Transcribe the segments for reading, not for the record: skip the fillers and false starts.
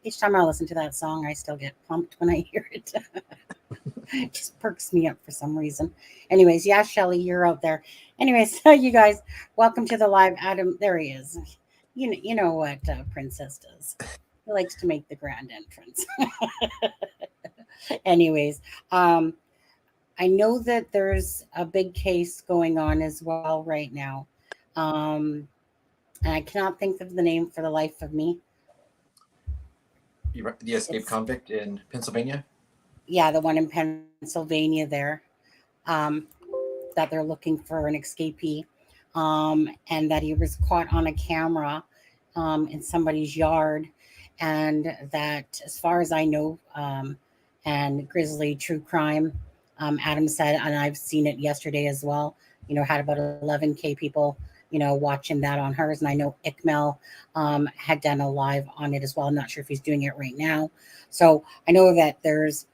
Each time I listen to that song, I still get pumped when I hear it. It just perks me up for some reason. Anyways, yeah, Shelly, you're out there. Anyways, you guys, welcome to the live. Adam, there he is. You know what Princess does. He likes to make the grand entrance. Anyways, I know that there's a big case going on as well right now. And I cannot think of the name for the life of me. The escaped convict in Pennsylvania? Yeah, the one in Pennsylvania there, that they're looking for an escapee, and that he was caught on a camera in somebody's yard, and that, as far as I know, and Grizzly True Crime, Adam said, and I've seen it yesterday as well, had about 11K people watching that on hers. And I know Ikmel had done a live on it as well. I'm not sure if he's doing it right now. So I know that there's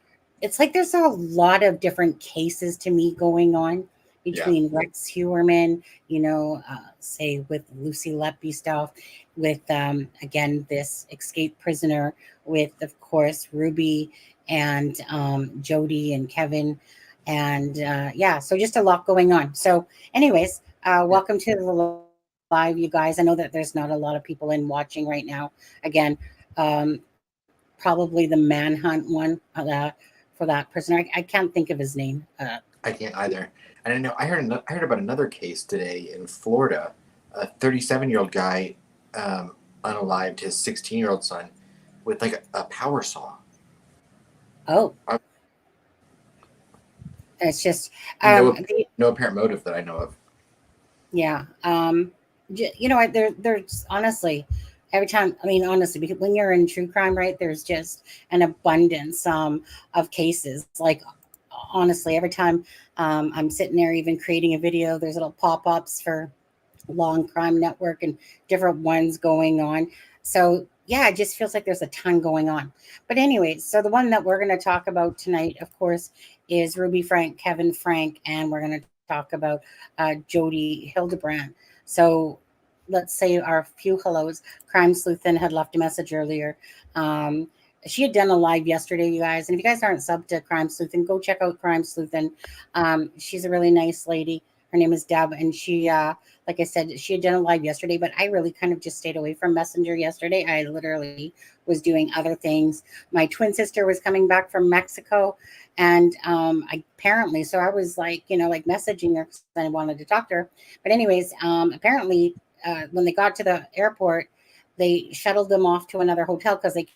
a lot of different cases to me going on between Rex Heuermann, say with Lucy Lepke stuff, with, again, this escaped prisoner, with, of course, Ruby and Jodi and Kevin. And so just a lot going on. So anyways, welcome to the live, you guys. I know that there's not a lot of people in watching right now. Again, probably the manhunt one for that prisoner. I can't think of his name. I can't either. And I know I heard about another case today in Florida. A 37-year-old guy unalived his 16-year-old son with like a power saw. Oh. It's just no apparent motive that I know of. Yeah. There's honestly, every time, honestly, because when you're in true crime, right, there's just an abundance of cases. Like, honestly, every time I'm sitting there even creating a video, there's little pop-ups for Long Crime Network and different ones going on. So yeah, it just feels like there's a ton going on. But anyways, so the one that we're going to talk about tonight, of course, is Ruby Frank, Kevin Frank, and we're going to talk about Jodi Hildebrandt. So let's say our few hellos. Crime Sleuthin had left a message earlier. She had done a live yesterday, you guys. And if you guys aren't subbed to Crime Sleuthin, go check out Crime Sleuthin. She's a really nice lady. Her name is Deb, and she, like I said, she had done a live yesterday, but I really kind of just stayed away from Messenger yesterday. I literally was doing other things. My twin sister was coming back from Mexico, and apparently, so I was like messaging her because I wanted to talk to her. But anyways, apparently, when they got to the airport, they shuttled them off to another hotel because they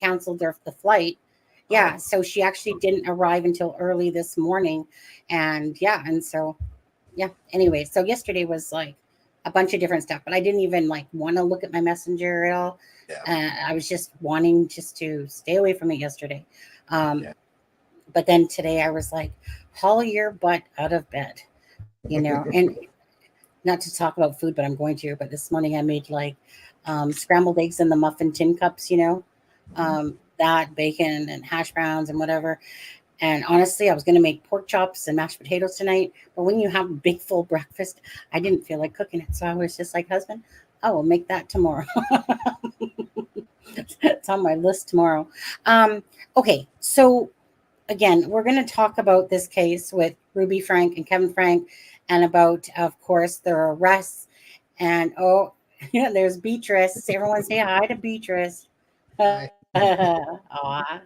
canceled the flight. Yeah, so she actually didn't arrive until early this morning, and so. Yeah. Anyway, so yesterday was like a bunch of different stuff, but I didn't even want to look at my Messenger at all. Yeah. I was just wanting to stay away from it yesterday. But then today I was like, haul your butt out of bed, and not to talk about food, but I'm going to. But this morning I made like scrambled eggs in the muffin tin cups, that bacon and hash browns and whatever. And honestly, I was going to make pork chops and mashed potatoes tonight. But when you have a big full breakfast, I didn't feel like cooking it. So I was just like, husband, I will make that tomorrow. It's on my list tomorrow. Okay, so again, we're going to talk about this case with Ruby Frank and Kevin Frank, and about, of course, their arrests. And oh, yeah, there's Beatrice. Everyone say hi to Beatrice. Hi. Aw.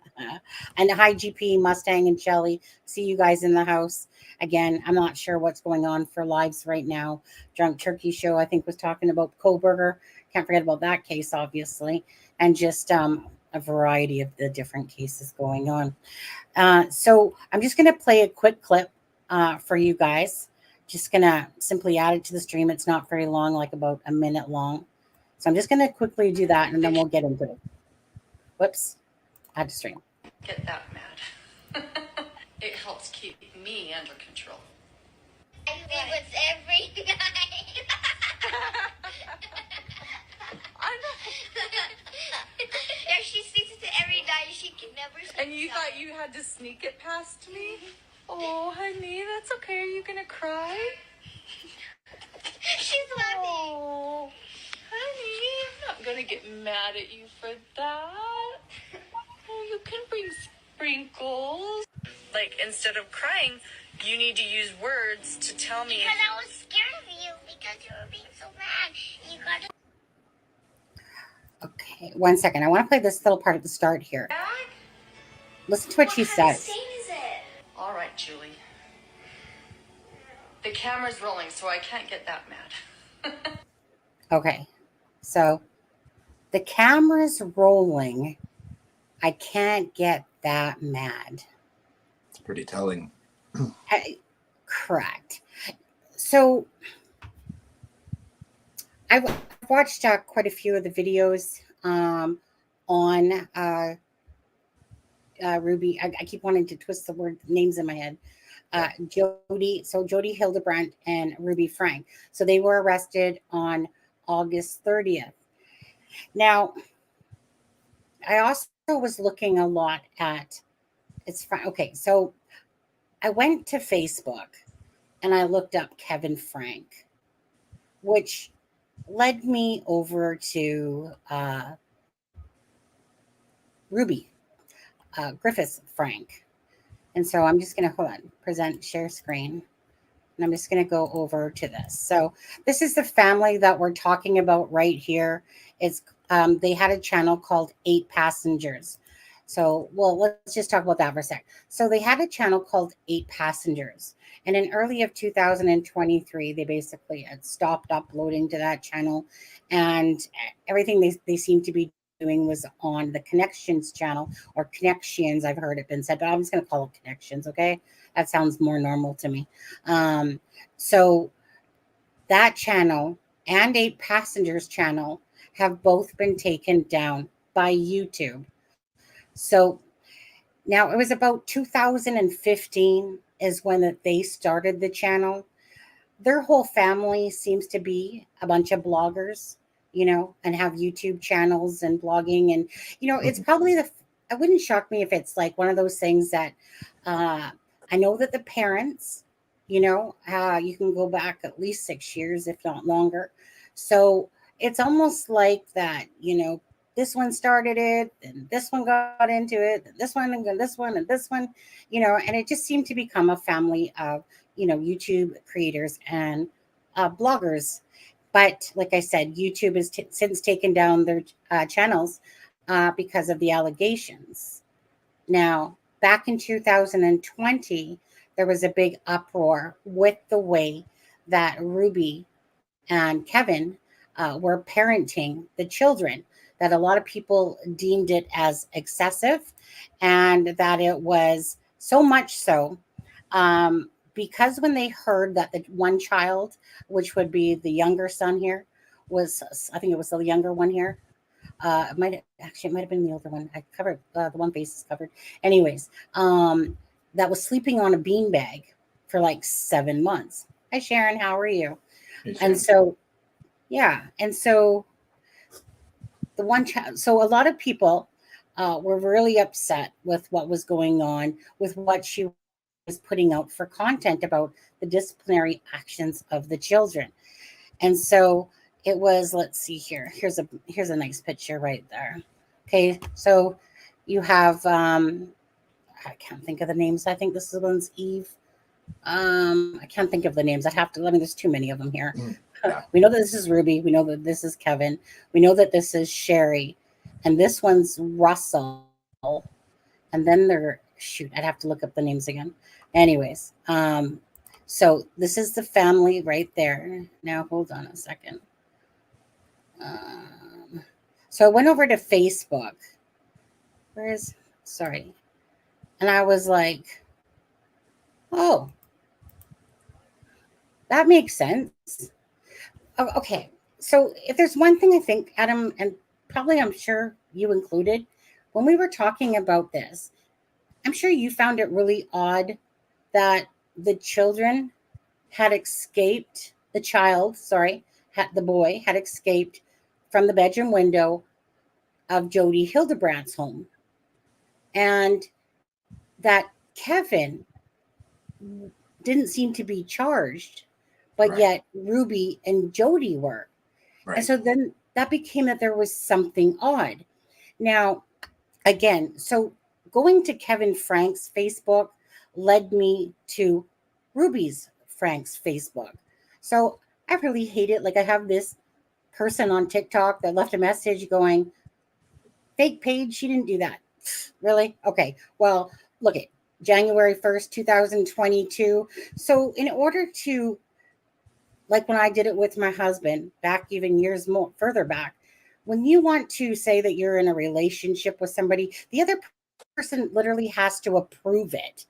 And hi, GP, Mustang, and Shelly. See you guys in the house. Again, I'm not sure what's going on for lives right now. Drunk Turkey Show, I think, was talking about Coburger. Can't forget about that case, obviously. And just a variety of the different cases going on. So I'm just going to play a quick clip for you guys. Just going to simply add it to the stream. It's not very long, like about a minute long. So I'm just going to quickly do that, and then we'll get into it. Whoops. Add to stream. Get that mad. It helps keep me under control. I sleep with every night. I know. If she sleeps with it every night, she can never sleep. And you thought you had to sneak it past me? Oh, honey, that's okay. Are you gonna cry? She's laughing. Oh, honey, I'm not gonna get mad at you for that. Oh, you can bring sprinkles. Like, instead of crying, you need to use words to tell me. Because I was scared of you because you were being so mad. You gotta. Okay, 1 second. I want to play this little part at the start here. Dad? Listen to what she kind of says. stain is it? All right, Julie. The camera's rolling, so I can't get that mad. Okay, so the camera's rolling. I can't get that mad. It's pretty telling. Correct. So I've watched quite a few of the videos on Ruby. I keep wanting to twist the word names in my head. Jodi, so Jodi Hildebrandt and Ruby Frank. So they were arrested on August 30th. Now, I also was looking a lot at okay, so I went to Facebook and I looked up Kevin Frank, which led me over to Ruby Griffiths Frank. And so I'm just going to present share screen. And I'm just going to go over to this. So this is the family that we're talking about right here. It's they had a channel called 8 Passengers. So, well, let's just talk about that for a sec. So they had a channel called 8 Passengers. And in early of 2023, they basically had stopped uploading to that channel. And everything they seemed to be doing was on the Connexions channel, or Connexions, I've heard it been said, but I'm just going to call it Connexions, okay? That sounds more normal to me. So that channel and 8 Passengers channel have both been taken down by YouTube. So now it was about 2015 is when they started the channel. Their whole family seems to be a bunch of bloggers, and have YouTube channels and blogging. And, it's probably it wouldn't shock me if it's like one of those things that I know that the parents, you can go back at least 6 years, if not longer. So it's almost like that, this one started it, and this one got into it, and this one, and this one, and this one, and it just seemed to become a family of, YouTube creators and bloggers. But like I said, YouTube has since taken down their channels because of the allegations. Now, back in 2020, there was a big uproar with the way that Ruby and Kevin were parenting the children, that a lot of people deemed it as excessive, and that it was so much so because when they heard that the one child, which would be the younger son here, I think it was the younger one here. It might have been the older one. I covered the one face is covered. Anyways, that was sleeping on a beanbag for like 7 months. Hi, Sharon. How are you? And so, yeah. And so the one child, so a lot of people were really upset with what was going on, with what she was putting out for content about the disciplinary actions of the children. And so it was, let's see here. Here's a nice picture right there. Okay, so you have I can't think of the names. I think this is one's Eve. I can't think of the names. I'd have to, there's too many of them here. Yeah. We know that this is Ruby. We know that this is Kevin. We know that this is Sherry. And this one's Russell. And then shoot, I'd have to look up the names again. Anyways, so this is the family right there. Now, hold on a second. So I went over to Facebook. Sorry. And I was like, oh, that makes sense. Oh, okay. So if there's one thing I think, Adam, and probably I'm sure you included, when we were talking about this, I'm sure you found it really odd that the children had escaped, the boy had escaped from the bedroom window of Jodi Hildebrandt's home. And that Kevin didn't seem to be charged, but Right. yet Ruby and Jodi were. Right. And so then that became that there was something odd. Now, again, so going to Kevin Frank's Facebook led me to Frank's Facebook. So I really hate it. Like I have this person on TikTok that left a message going, fake page, she didn't do that. Really? Okay. Well, look at January 1st, 2022. So in order to, like when I did it with my husband back even years more further back, when you want to say that you're in a relationship with somebody, the other person literally has to approve it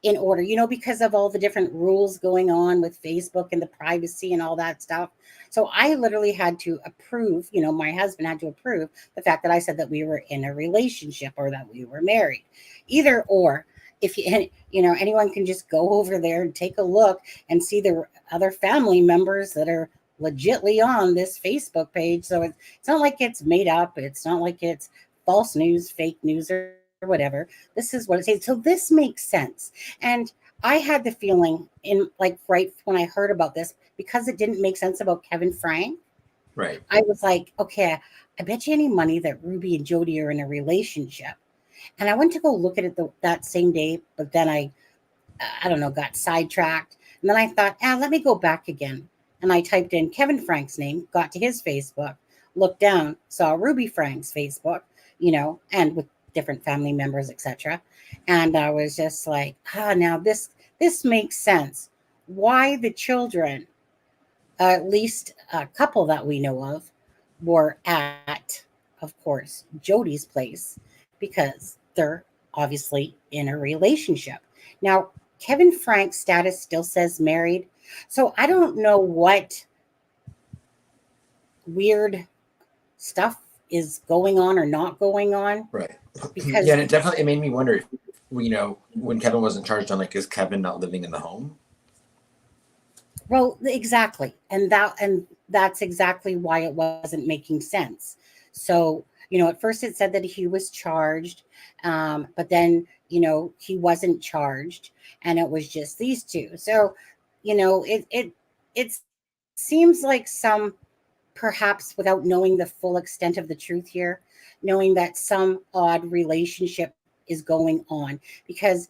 in order, because of all the different rules going on with Facebook and the privacy and all that stuff. So I literally had to approve, my husband had to approve the fact that I said that we were in a relationship or that we were married. Either or, if anyone can just go over there and take a look and see the other family members that are legitly on this Facebook page. So it's not like it's made up. It's not like it's false news, fake news, or whatever. This is what it says. So this makes sense. And I had the feeling right when I heard about this, because it didn't make sense about Kevin Frank. Right. I was like, okay, I bet you any money that Ruby and Jodi are in a relationship. And I went to go look at it that same day, but then I don't know, got sidetracked. And then I thought, let me go back again. And I typed in Kevin Frank's name, got to his Facebook, looked down, saw Ruby Frank's Facebook, and with different family members, etc. And I was just like, now this makes sense. Why the children, at least a couple that we know of, were at, of course, Jodi's place, because they're obviously in a relationship. Now, Kevin Frank's status still says married. So I don't know what weird stuff is going on or not going on. Right. Because yeah, and it made me wonder if, when Kevin wasn't charged on, is Kevin not living in the home? Well, exactly. And that's exactly why it wasn't making sense. So, at first it said that he was charged, but then, he wasn't charged, and it was just these two. So, it seems like perhaps without knowing the full extent of the truth here, knowing that some odd relationship is going on, because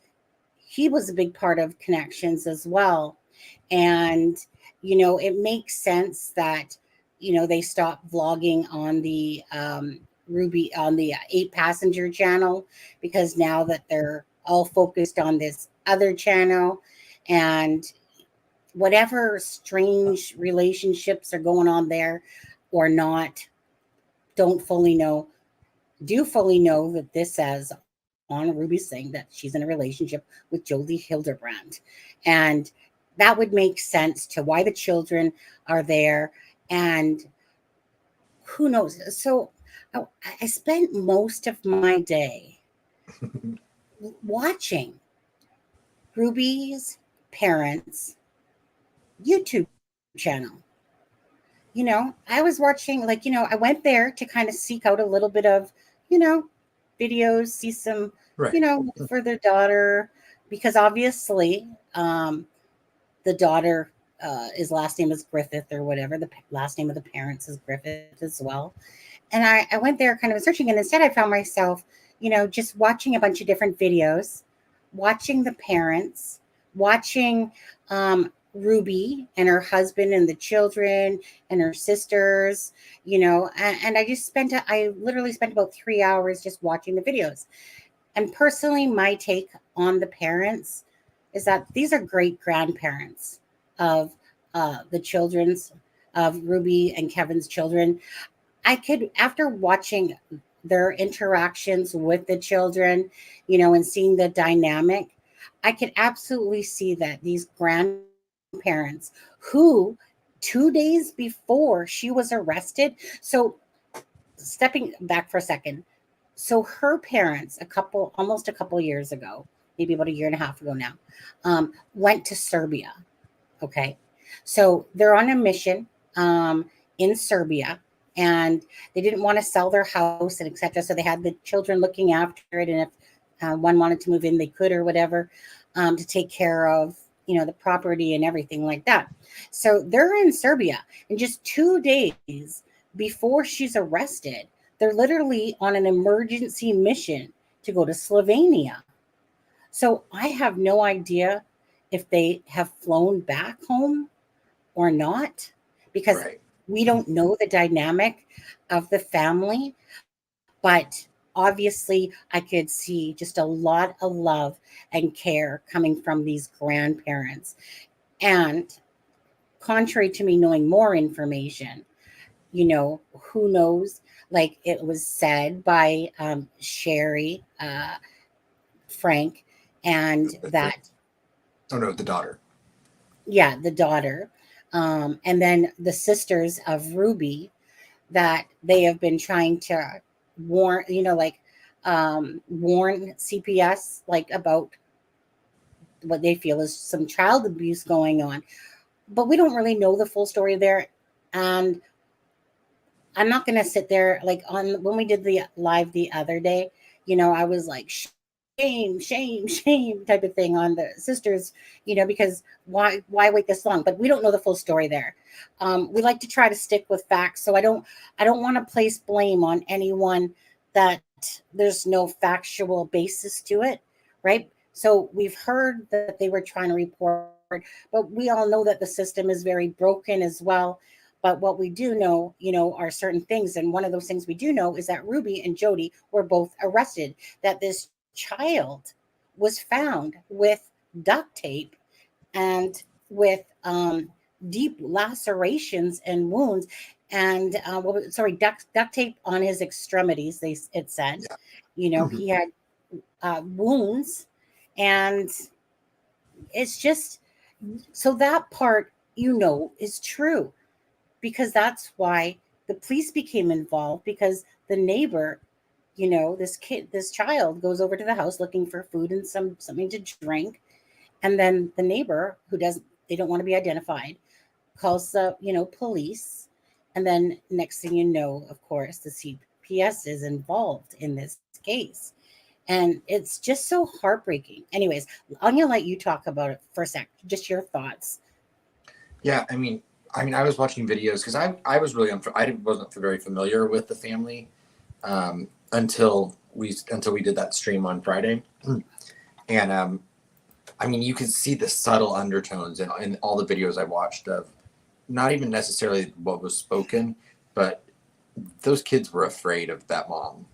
he was a big part of Connexions as well. And, it makes sense that, they stopped vlogging on the Ruby, on the 8-passenger channel, because now that they're all focused on this other channel, and whatever strange relationships are going on there or not, do fully know that this says on Ruby's thing that she's in a relationship with Jodi Hildebrandt. And that would make sense to why the children are there. And who knows? So I spent most of my day watching Ruby's parents' YouTube channel. I was watching, like, I went there to kind of seek out a little bit of, you know, videos, see some, Right. for their daughter, because obviously, the daughter, his last name is Griffith or whatever. The last name of the parents is Griffith as well. And I went there kind of searching, and instead I found myself, just watching a bunch of different videos, watching the parents, watching Ruby and her husband and the children and her sisters, and I literally spent about 3 hours just watching the videos. And personally, my take on the parents is that these are great grandparents of the children's, of Ruby and Kevin's children. I could, after watching their interactions with the children, and seeing the dynamic, I could absolutely see that these grandparents who 2 days before she was arrested, so stepping back for a second, so her parents, almost a couple years ago, maybe about a year and a half ago now, went to Serbia. Okay. So they're on a mission in Serbia, and they didn't want to sell their house and etc. So they had the children looking after it. And if one wanted to move in, they could, or whatever, to take care of, the property and everything like that. So they're in Serbia, and just 2 days before she's arrested, they're literally on an emergency mission to go to Slovenia. So I have no idea if they have flown back home or not, because Right. we don't know the dynamic of the family. But obviously, I could see just a lot of love and care coming from these grandparents. And contrary to me knowing more information, who knows? Like it was said by Sherry, Frank, and that, Oh no, the daughter. yeah, the daughter, and then the sisters of Ruby, that they have been trying to warn, warn CPS, like, about what they feel is some child abuse going on. But we don't really know the full story there. And I'm not going to sit there, like, on when we did the live the other day, I was like, shame, shame, shame type of thing on the sisters, because why wait this long? But we don't know the full story there. We like to try to stick with facts. So I don't want to place blame on anyone that there's no factual basis to it. Right. So we've heard that they were trying to report, but we all know that the system is very broken as well. But what we do know, are certain things. And one of those things we do know is that Ruby and Jodi were both arrested, that this child was found with duct tape and with deep lacerations and wounds, and duct tape on his extremities. It said, Yeah. he had wounds, and it's just, so that part is true, because that's why the police became involved, because the neighbor, this child goes over to the house looking for food and something to drink. And then the neighbor, they don't want to be identified, calls the, police. And then next thing you know, of course, the CPS is involved in this case. And it's just so heartbreaking. Anyways, I'm going to let you talk about it for a sec. Just your thoughts. Yeah, I was watching videos because I was really I wasn't very familiar with the family until we did that stream on Friday, and you could see the subtle undertones in all the videos I watched of not even necessarily what was spoken, but those kids were afraid of that mom.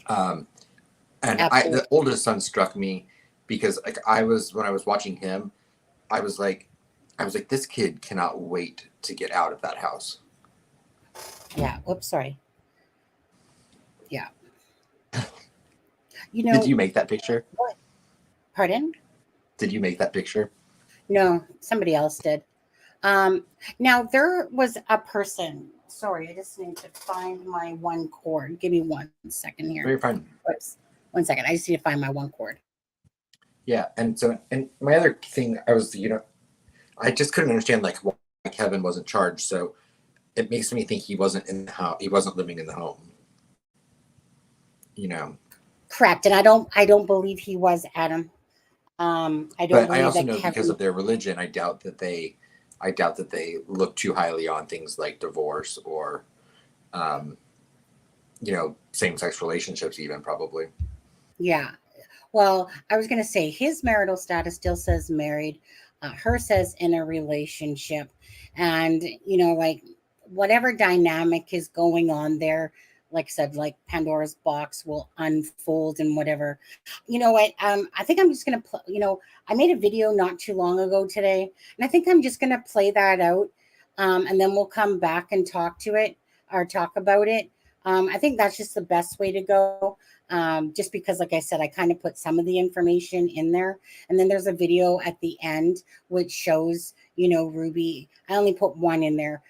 And the oldest son struck me because, like, when I was watching him, I was like, this kid cannot wait to get out of that house. Yeah. Oops, sorry. Yeah. Did you make that picture? What? Pardon? Did you make that picture? No, somebody else did. Now there was a person. Sorry, I just need to find my one cord. Give me 1 second here. Very fine. Oops. 1 second. I just need to find my one cord. Yeah, and my other thing, I was, I just couldn't understand, like, why Kevin wasn't charged. So it makes me think he wasn't in the house. He wasn't living in the home. You know. Correct. And I don't believe he was, Adam. I don't But I believe also that know because Kevin. of their religion, I doubt that they look too highly on things like divorce or, um, same-sex relationships, even probably. Yeah. Well, I was going to say his marital status still says married. Her says in a relationship. And, like whatever dynamic is going on there, like I said, like Pandora's box will unfold and whatever. You know what? I think I'm just going to, I made a video not too long ago today, and I think I'm just going to play that out. And then we'll come back and talk to it or talk about it. I think that's just the best way to go, just because, like I said, I kind of put some of the information in there. And then there's a video at the end which shows, Ruby. I only put one in there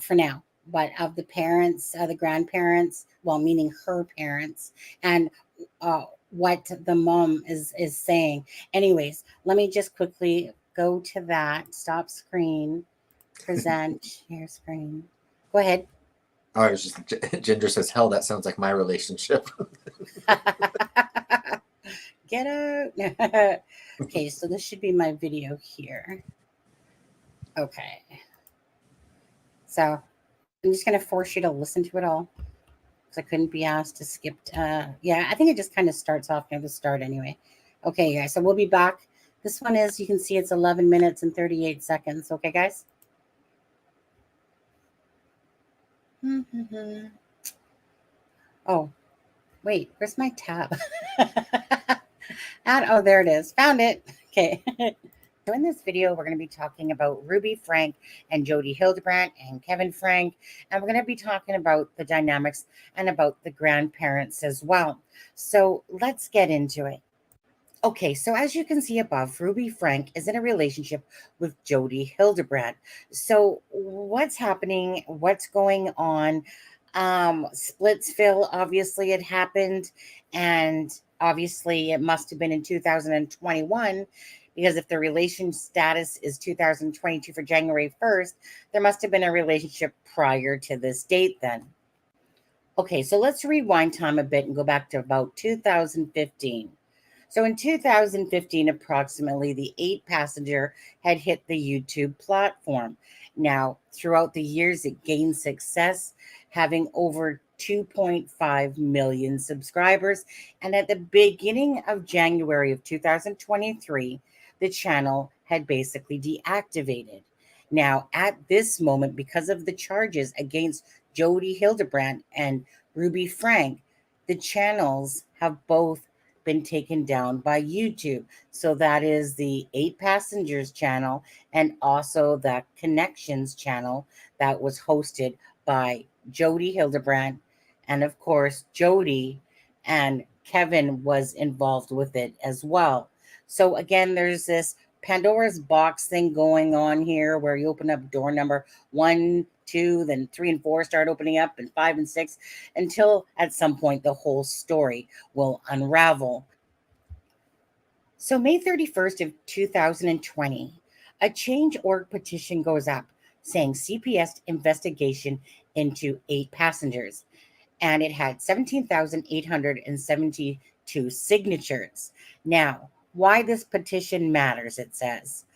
for now, but of the parents, the grandparents, well, meaning her parents, and what the mom is saying. Anyways, let me just quickly go to that. Stop screen, present, share screen. Go ahead. Oh, I was just Ginger says, "Hell, that sounds like my relationship." Get out. Okay, so this should be my video here. Okay. So I'm just going to force you to listen to it all because I couldn't be asked to skip. Yeah, I think it just kind of starts off near the start anyway. Okay, guys, so we'll be back. This one is, you can see it's 11 minutes and 38 seconds. Okay, guys? Oh, wait, where's my tab? Oh, there it is. Found it. Okay. So in this video, we're going to be talking about Ruby Frank and Jodi Hildebrandt and Kevin Frank, and we're going to be talking about the dynamics and about the grandparents as well. So let's get into it. Okay, so as you can see above, Ruby Frank is in a relationship with Jodi Hildebrandt. So what's happening? What's going on? Splitsville, obviously it happened, and obviously it must have been in 2021, because if the relation status is 2022 for January 1st, there must have been a relationship prior to this date then. Okay, so let's rewind time a bit and go back to about 2015. So in 2015, approximately, the 8-passenger had hit the YouTube platform. Now, throughout the years, it gained success, having over 2.5 million subscribers. And at the beginning of January of 2023, the channel had basically deactivated. Now, at this moment, because of the charges against Jodi Hildebrandt and Ruby Frank, the channels have both been taken down by YouTube. So that is the 8 Passengers channel and also the Connexions channel that was hosted by Jodi Hildebrandt. And of course, Jodi and Kevin was involved with it as well. So again, there's this Pandora's box thing going on here where you open up door number 1, 2, then 3 and 4 start opening up, and 5 and 6, until at some point the whole story will unravel. So May 31st of 2020, a change.org petition goes up saying CPS investigation into 8 passengers. And it had 17,872 signatures. Now, why this petition matters, it says.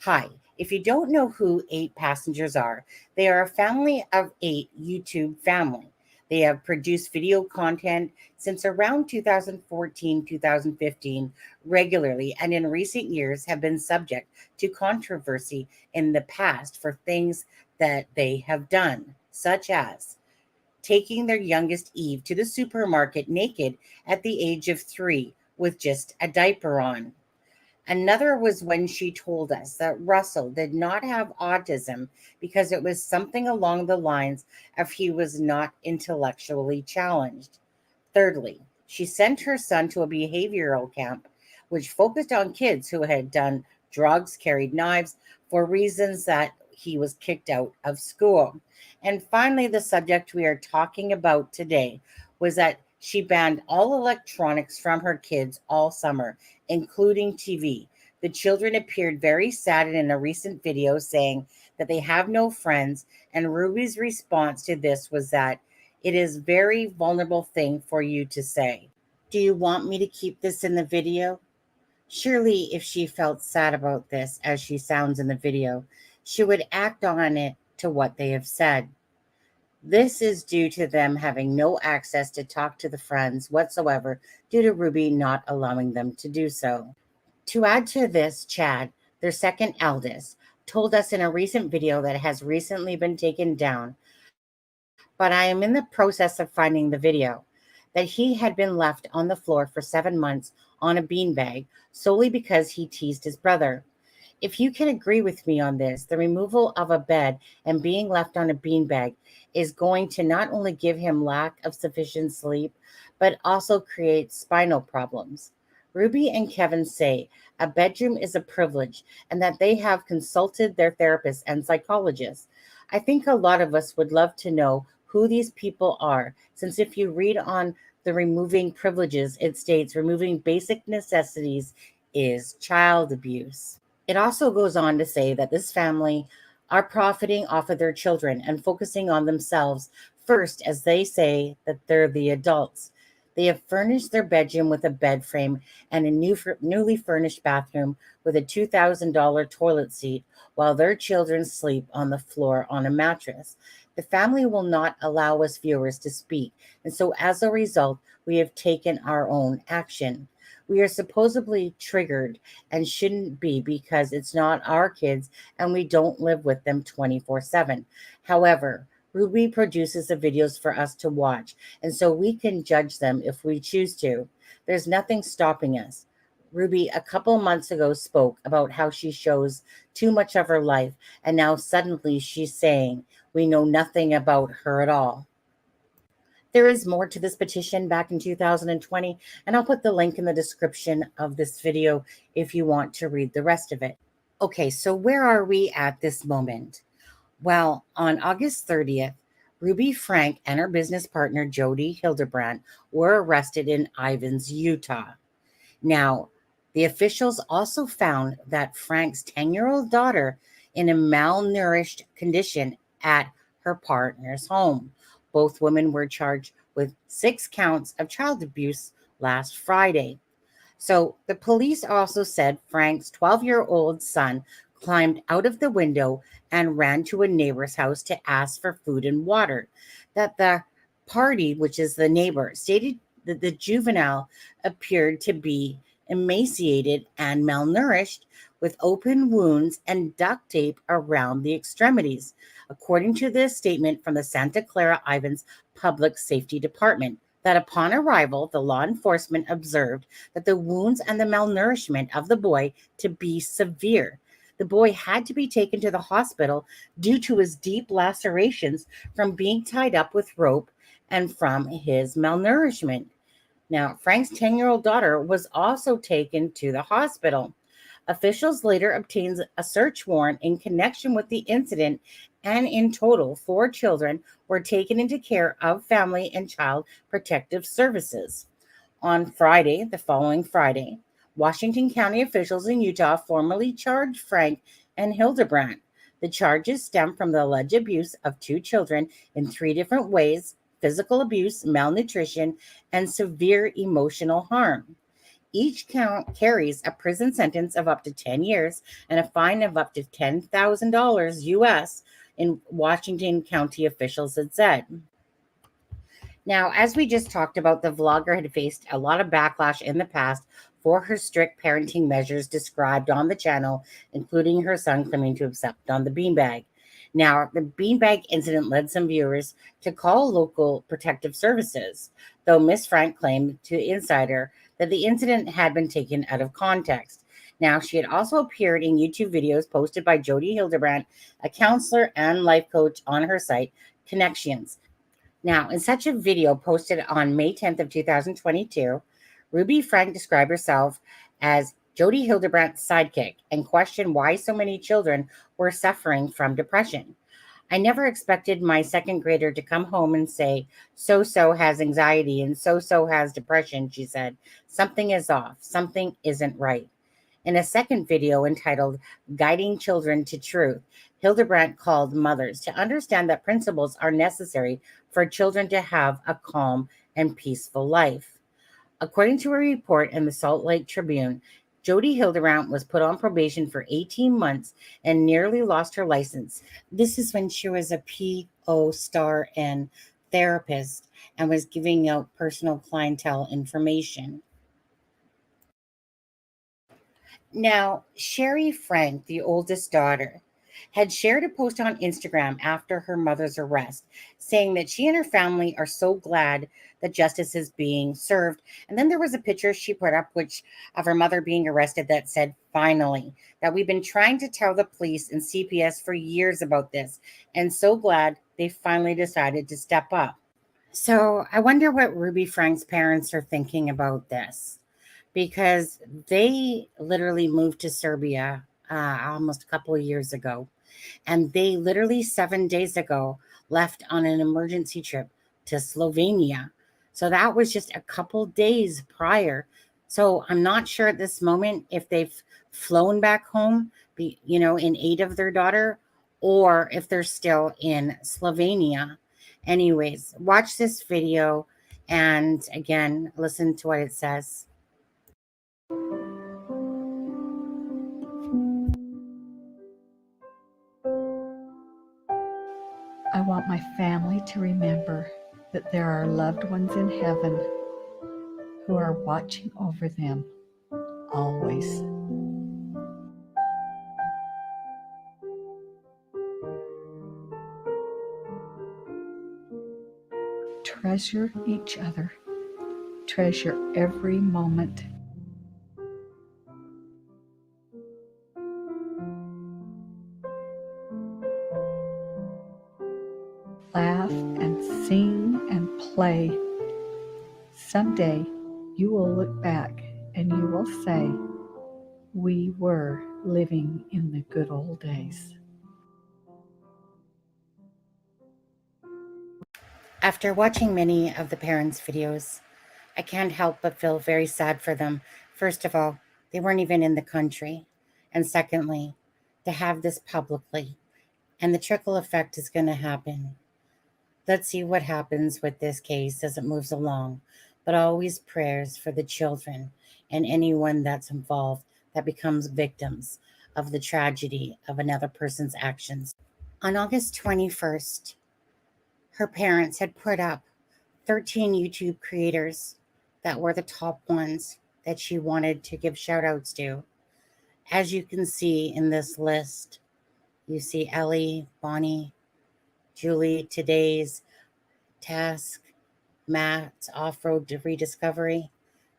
Hi, if you don't know who 8 Passengers are, they are a family of 8 YouTube family. They have produced video content since around 2014, 2015 regularly, and in recent years have been subject to controversy in the past for things that they have done, such as taking their youngest Eve to the supermarket naked at the age of 3 with just a diaper on. Another was when she told us that Russell did not have autism because it was something along the lines of he was not intellectually challenged. Thirdly, she sent her son to a behavioral camp which focused on kids who had done drugs, carried knives, for reasons that he was kicked out of school. And finally, the subject we are talking about today was that she banned all electronics from her kids all summer, including TV. The children appeared very sad in a recent video saying that they have no friends, and Ruby's response to this was that it is a very vulnerable thing for you to say. Do you want me to keep this in the video? Surely, if she felt sad about this, as she sounds in the video, she would act on it to what they have said. This is due to them having no access to talk to the friends whatsoever due to Ruby not allowing them to do so. To add to this, Chad, their second eldest, told us in a recent video that has recently been taken down, but I am in the process of finding the video, that he had been left on the floor for 7 months on a beanbag solely because he teased his brother. If you can agree with me on this, the removal of a bed and being left on a beanbag is going to not only give him lack of sufficient sleep, but also create spinal problems. Ruby and Kevin say a bedroom is a privilege and that they have consulted their therapists and psychologists. I think a lot of us would love to know who these people are, since if you read on the removing privileges, it states removing basic necessities is child abuse. It also goes on to say that this family are profiting off of their children and focusing on themselves first, as they say that they're the adults. They have furnished their bedroom with a bed frame and a newly furnished bathroom with a $2,000 toilet seat while their children sleep on the floor on a mattress. The family will not allow us viewers to speak, and so as a result, we have taken our own action. We are supposedly triggered and shouldn't be because it's not our kids and we don't live with them 24/7. However, Ruby produces the videos for us to watch, and so we can judge them if we choose to. There's nothing stopping us. Ruby, a couple months ago, spoke about how she shows too much of her life, and now suddenly she's saying we know nothing about her at all. There is more to this petition back in 2020, and I'll put the link in the description of this video if you want to read the rest of it. Okay, so where are we at this moment? Well, on August 30th, Ruby Frank and her business partner, Jodi Hildebrandt, were arrested in Ivins, Utah. Now, the officials also found that Frank's 10-year-old daughter in a malnourished condition at her partner's home. Both women were charged with 6 counts of child abuse last Friday. So the police also said Frank's 12-year-old son climbed out of the window and ran to a neighbor's house to ask for food and water. That the party, which is the neighbor, stated that the juvenile appeared to be emaciated and malnourished with open wounds and duct tape around the extremities, according to the statement from the Santa Clara Ivins Public Safety Department. That upon arrival, the law enforcement observed that the wounds and the malnourishment of the boy to be severe. The boy had to be taken to the hospital due to his deep lacerations from being tied up with rope and from his malnourishment. Now, Frank's 10-year-old daughter was also taken to the hospital. Officials later obtained a search warrant in connection with the incident, and in total, 4 children were taken into care of Family and Child Protective Services. On Friday, the following Friday, Washington County officials in Utah formally charged Frank and Hildebrandt. The charges stem from the alleged abuse of 2 children in 3 different ways: physical abuse, malnutrition, and severe emotional harm. Each count carries a prison sentence of up to 10 years and a fine of up to $10,000 US, in Washington County officials had said. Now, as we just talked about, the vlogger had faced a lot of backlash in the past for her strict parenting measures described on the channel, including her son claiming to have slept on the beanbag. Now, the beanbag incident led some viewers to call local protective services, though Miss Frank claimed to Insider that the incident had been taken out of context. Now, she had also appeared in YouTube videos posted by Jodi Hildebrandt, a counselor and life coach, on her site, Connexions. Now, in such a video posted on May 10th of 2022, Ruby Frank described herself as Jodi Hildebrandt's sidekick and questioned why so many children were suffering from depression. I never expected my second grader to come home and say, so-so has anxiety and so-so has depression, she said. Something is off. Something isn't right. In a second video entitled Guiding Children to Truth, Hildebrandt called mothers to understand that principles are necessary for children to have a calm and peaceful life. According to a report in the Salt Lake Tribune, Jodi Hildebrandt was put on probation for 18 months and nearly lost her license. This is when she was a PO star and therapist and was giving out personal clientele information. Now, Sherry Frank, the oldest daughter, had shared a post on Instagram after her mother's arrest, saying that she and her family are so glad that justice is being served. And then there was a picture she put up, which of her mother being arrested, that said, "Finally, that we've been trying to tell the police and CPS for years about this, and so glad they finally decided to step up." So I wonder what Ruby Frank's parents are thinking about this, because they literally moved to Serbia almost a couple of years ago. And they literally 7 days ago left on an emergency trip to Slovenia. So that was just a couple days prior. So I'm not sure at this moment if they've flown back home, in aid of their daughter, or if they're still in Slovenia. Anyways, watch this video and again, listen to what it says. I want my family to remember that there are loved ones in heaven who are watching over them always. Treasure each other. Treasure every moment. Laugh and sing and play. Someday you will look back and you will say, we were living in the good old days. After watching many of the parents' videos, I can't help but feel very sad for them. First of all, they weren't even in the country. And secondly, to have this publicly. And the trickle effect is going to happen. Let's see what happens with this case as it moves along. But always prayers for the children and anyone that's involved that becomes victims of the tragedy of another person's actions. On August 21st, her parents had put up 13 YouTube creators that were the top ones that she wanted to give shout outs to. As you can see in this list, you see Ellie, Bonnie, Julie, Today's, Task, Matt's Off-Road to Rediscovery,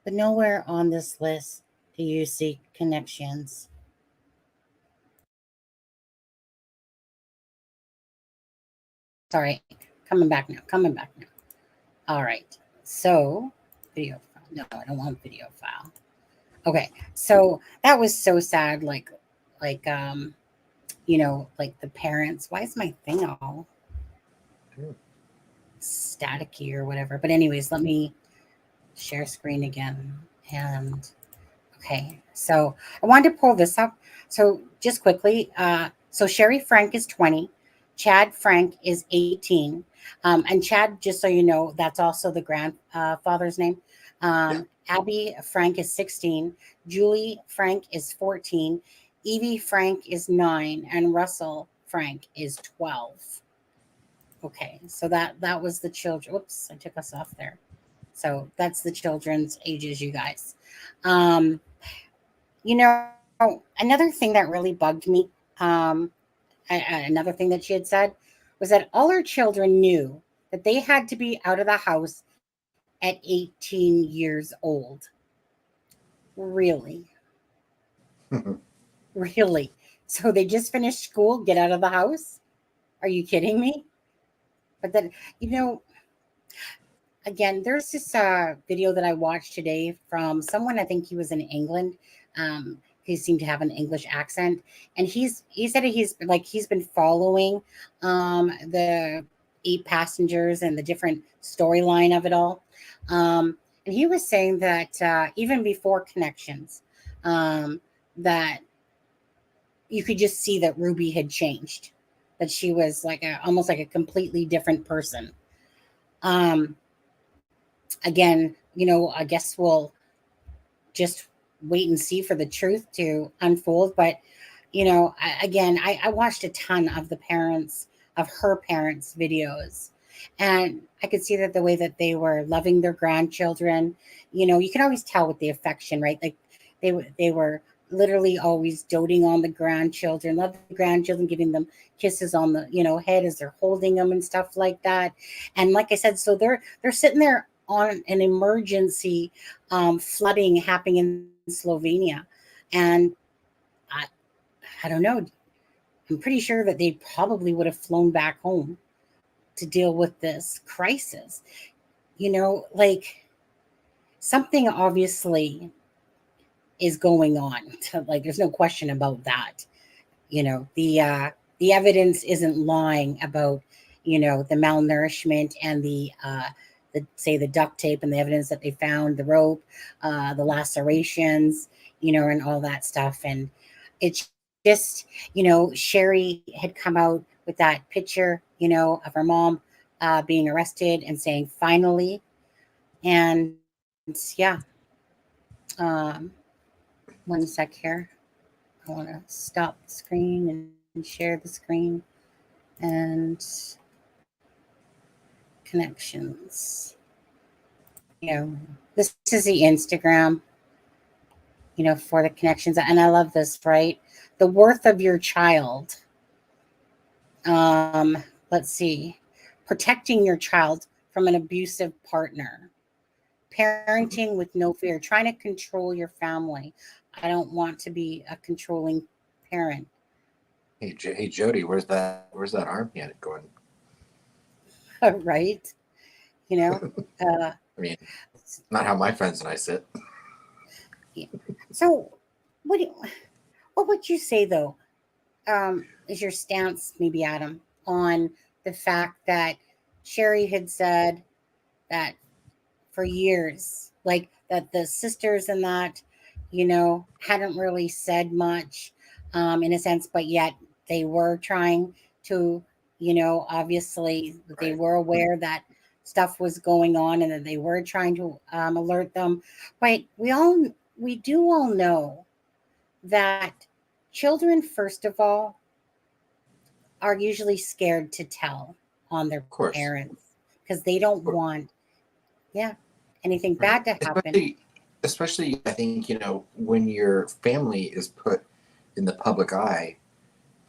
but nowhere on this list do you see Connexions. Sorry, coming back now. All right, so video file. No, I don't want video file. Okay, so that was so sad. Like the parents. Why is my thing all staticky or whatever? But anyways, let me share screen again. And okay, so I wanted to pull this up. So just quickly, so Sherry Frank is 20. Chad Frank is 18. And Chad, just so you know, that's also the grandfather's name. Abby Frank is 16. Julie Frank is 14. Evie Frank is 9. And Russell Frank is 12. Okay, so that was the children. Whoops, I took us off there. So that's the children's ages, you guys. Another thing that really bugged me, another thing that she had said was that all her children knew that they had to be out of the house at 18 years old. Really? Really? So they just finished school, get out of the house? Are you kidding me? But then, again, there's this video that I watched today from someone, I think he was in England. He seemed to have an English accent, and he said he's been following the 8 passengers and the different storyline of it all. And he was saying that even before Connexions, that you could just see that Ruby had changed, that she was like almost like a completely different person. Again, I guess we'll just wait and see for the truth to unfold. But I watched a ton of her parents videos, and I could see that the way that they were loving their grandchildren, you can always tell with the affection, right? Like they were literally always doting on the grandchildren, love the grandchildren, giving them kisses on the head as they're holding them and stuff like that. And like I said, so they're sitting there on an emergency flooding happening in Slovenia, and I don't know. I'm pretty sure that they probably would have flown back home to deal with this crisis. Like something obviously is going on. Like there's no question about that. The evidence isn't lying about the malnourishment and the the duct tape and the evidence that they found, the rope, the lacerations, and all that stuff. And it's just, Sherry had come out with that picture, of her mom being arrested and saying finally. And yeah, one sec here. I want to stop the screen and share the screen and connections. This is the Instagram, for the connections. And I love this, right? The worth of your child. Let's see. Protecting your child from an abusive partner. Parenting with no fear. Trying to control your family. I don't want to be a controlling parent. Hey, Jodi, where's that arm yet going? Right? I mean, not how my friends and I sit. So, what would you say though? Is your stance, maybe Adam, on the fact that Sherry had said that for years, like that the sisters and that, hadn't really said much, in a sense, but yet they were trying to, obviously they Right. were aware that stuff was going on and that they were trying to alert them. But we do all know that children, first of all, are usually scared to tell on their Of course. parents because they don't want, yeah, anything Right. bad to happen. Especially, I think, when your family is put in the public eye,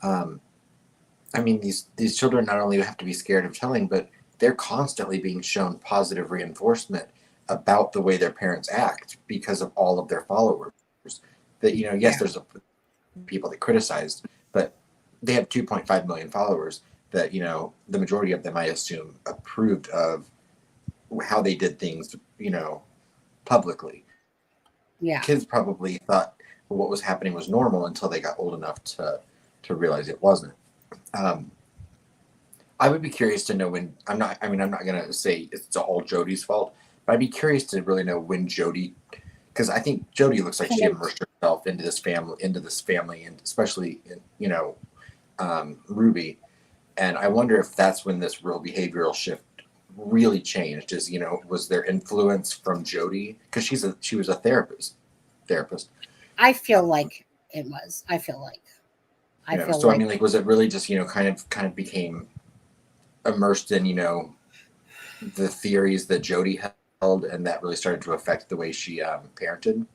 I mean, these children not only have to be scared of telling, but they're constantly being shown positive reinforcement about the way their parents act because of all of their followers. That, yes, there's people that criticized, but they have 2.5 million followers that, the majority of them, I assume, approved of how they did things, publicly. Yeah. Kids probably thought what was happening was normal until they got old enough to realize it wasn't. I would be curious to know when. I'm not going to say it's all Jodi's fault, but I'd be curious to really know when Jodi, because I think Jodi looks like she immersed herself into this family, and especially Ruby. And I wonder if that's when this real behavioral shift really changed. Was there influence from Jodi, because she was a therapist. I feel like it was. I feel like. So I mean, like, was it really just kind of became immersed in the theories that Jodi held, and that really started to affect the way she parented?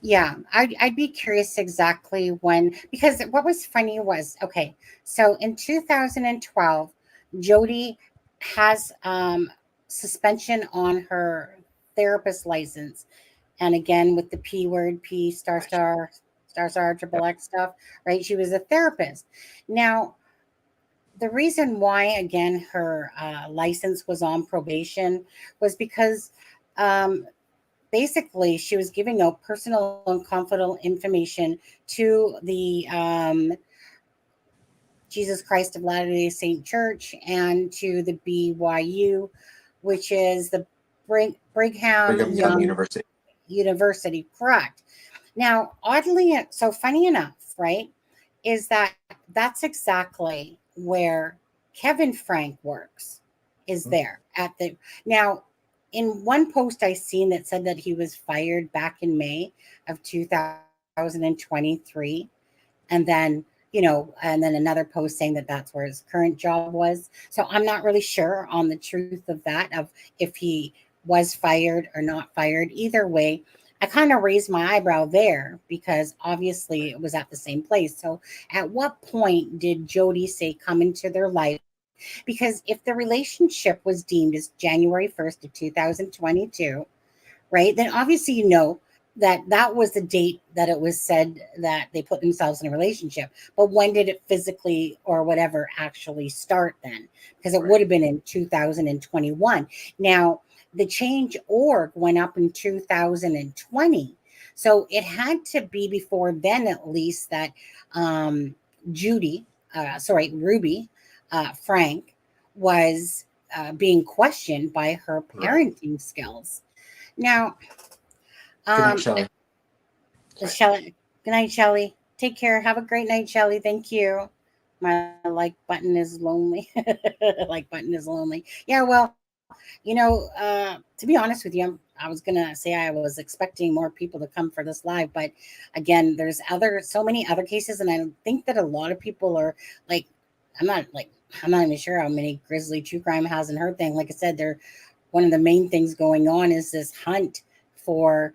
Yeah, I'd be curious exactly when, because what was funny was, okay, so in 2012, Jodi has suspension on her therapist license. And again, with the P word, P star star star star triple X stuff, right? She was a therapist. Now, the reason why, again, her license was on probation was because basically she was giving out personal and confidential information to the Jesus Christ of Latter-day Saint Church and to the BYU, which is the Brigham Young University. University, correct. Now, oddly, so funny enough, right, is that that's exactly where Kevin Frank works, is there at the now. In one post I seen that said that he was fired back in May of 2023, and then and then another post saying that that's where his current job was. So I'm not really sure on the truth of that, of if he was fired or not fired. Either way, I kind of raised my eyebrow there because obviously it was at the same place. So at what point did Jodi say come into their life? Because if the relationship was deemed as January 1st of 2022, right, then obviously that that was the date that it was said that they put themselves in a relationship. But when did it physically or whatever actually start then? Because it would have been in 2021. Now, the change org went up in 2020. So it had to be before then, at least, that Judy, Ruby Frank was being questioned by her parenting skills. Now, Good night, Shelley. Shelley. Good night, Shelley. Take care. Have a great night, Shelley. Thank you. My like button is lonely. Like button is lonely. Yeah, well, to be honest with you, I was gonna say I was expecting more people to come for this live, but again, there's so many other cases, and I think that a lot of people are like, I'm not even sure how many Grizzly True Crime hasn't heard thing. Like I said, they're one of the main things going on is this hunt for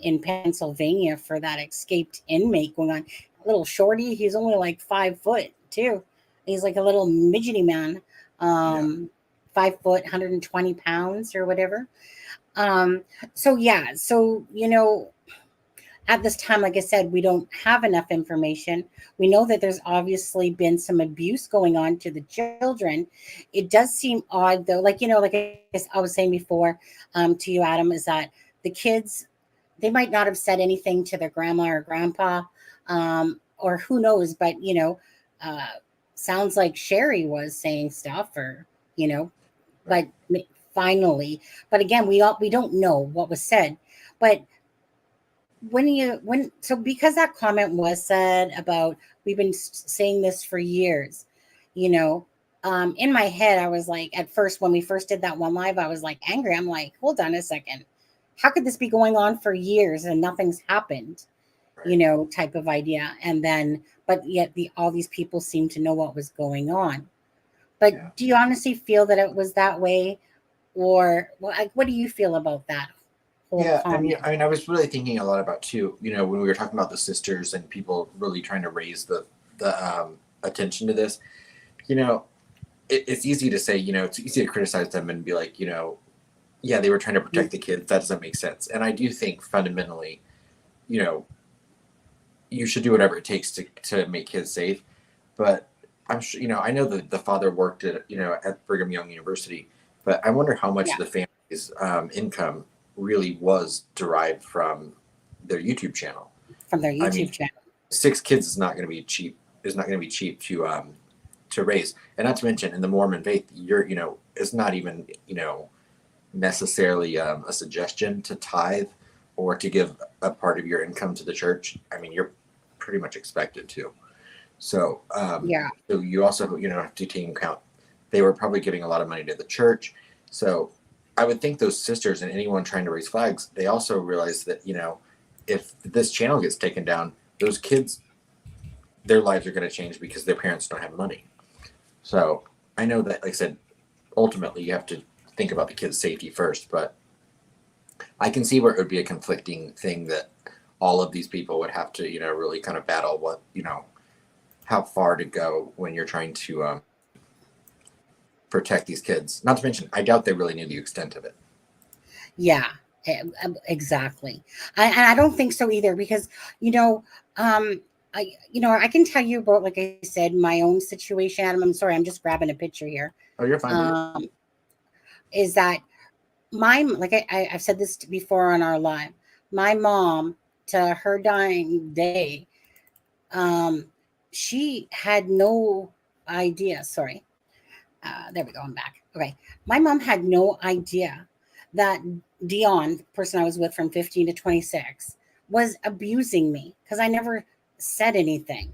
in Pennsylvania for that escaped inmate going on. Little shorty, he's only like 5 foot too. He's like a little midgety man, 5 foot, 120 pounds or whatever. So yeah, so at this time, like I said, we don't have enough information. We know that there's obviously been some abuse going on to the children. It does seem odd, though. Like I was saying before to you, Adam, is that the kids, they might not have said anything to their grandma or grandpa, or who knows, but, sounds like Sherry was saying stuff or, but finally, but again, we don't know what was said. But because that comment was said about we've been saying this for years, in my head I was like, at first when we first did that one live, I was like angry. I'm like, hold on a second, how could this be going on for years and nothing's happened, type of idea. And then but yet all these people seem to know what was going on. But do you honestly feel that it was that way, or what do you feel about that? I mean, I was really thinking a lot about too, when we were talking about the sisters and people really trying to raise the attention to this, it's easy to say, it's easy to criticize them and be like, yeah, they were trying to protect the kids. That doesn't make sense. And I do think fundamentally, you should do whatever it takes to make kids safe. But I'm sure, I know that the father worked at Brigham Young University, but I wonder how much of the family's income really was derived from their YouTube channel. From their YouTube channel. 6 kids is not going to be cheap. Is not going to be cheap to raise, and not to mention in the Mormon faith, it's not even necessarily a suggestion to tithe or to give a part of your income to the church. I mean, you're pretty much expected to. So So you also have to take into account they were probably giving a lot of money to the church. So I would think those sisters and anyone trying to raise flags, they also realize that, if this channel gets taken down, those kids, their lives are going to change because their parents don't have money. So I know that, like I said, ultimately you have to think about the kids' safety first, but I can see where it would be a conflicting thing that all of these people would have to, really kind of battle what, how far to go when you're trying to protect these kids. Not to mention, I doubt they really knew the extent of it. Yeah, exactly. I don't think so either, because I can tell you about, like I said, my own situation, Adam. I'm sorry, I'm just grabbing a picture here. Oh, you're fine. Is that like I've said this before on our live, my mom, to her dying day, she had no idea. Sorry. There we go. I'm back. Okay. My mom had no idea that Dion, the person I was with from 15 to 26, was abusing me because I never said anything.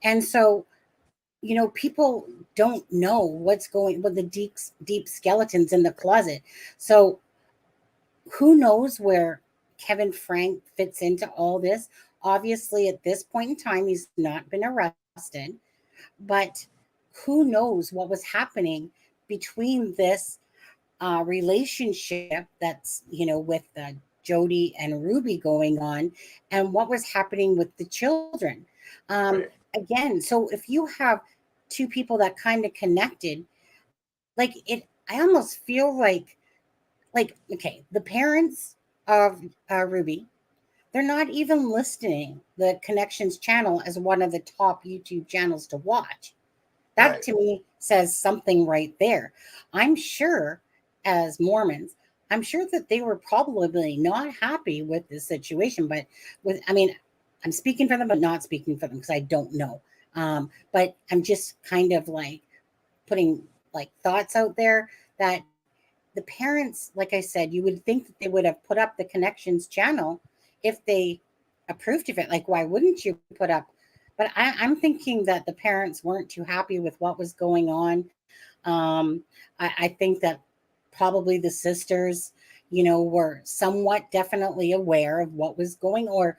And so, people don't know what's going with the deep skeletons in the closet. So who knows where Kevin Frank fits into all this? Obviously, at this point in time, he's not been arrested, but who knows what was happening between this relationship that's, with Jodi and Ruby going on, and what was happening with the children. Right. Again, so if you have two people that kind of connected, like it, I almost feel like okay, the parents of Ruby, they're not even listing the Connections channel as one of the top YouTube channels to watch. That Right. to me says something right there. I'm sure, as Mormons, I'm sure that they were probably not happy with this situation. But I'm speaking for them, but not speaking for them because I don't know. But I'm just kind of like putting like thoughts out there that the parents, like I said, you would think that they would have put up the Connections channel if they approved of it. Like, why wouldn't you put up? But I'm thinking that the parents weren't too happy with what was going on. I think that probably the sisters, were somewhat definitely aware of what was going, or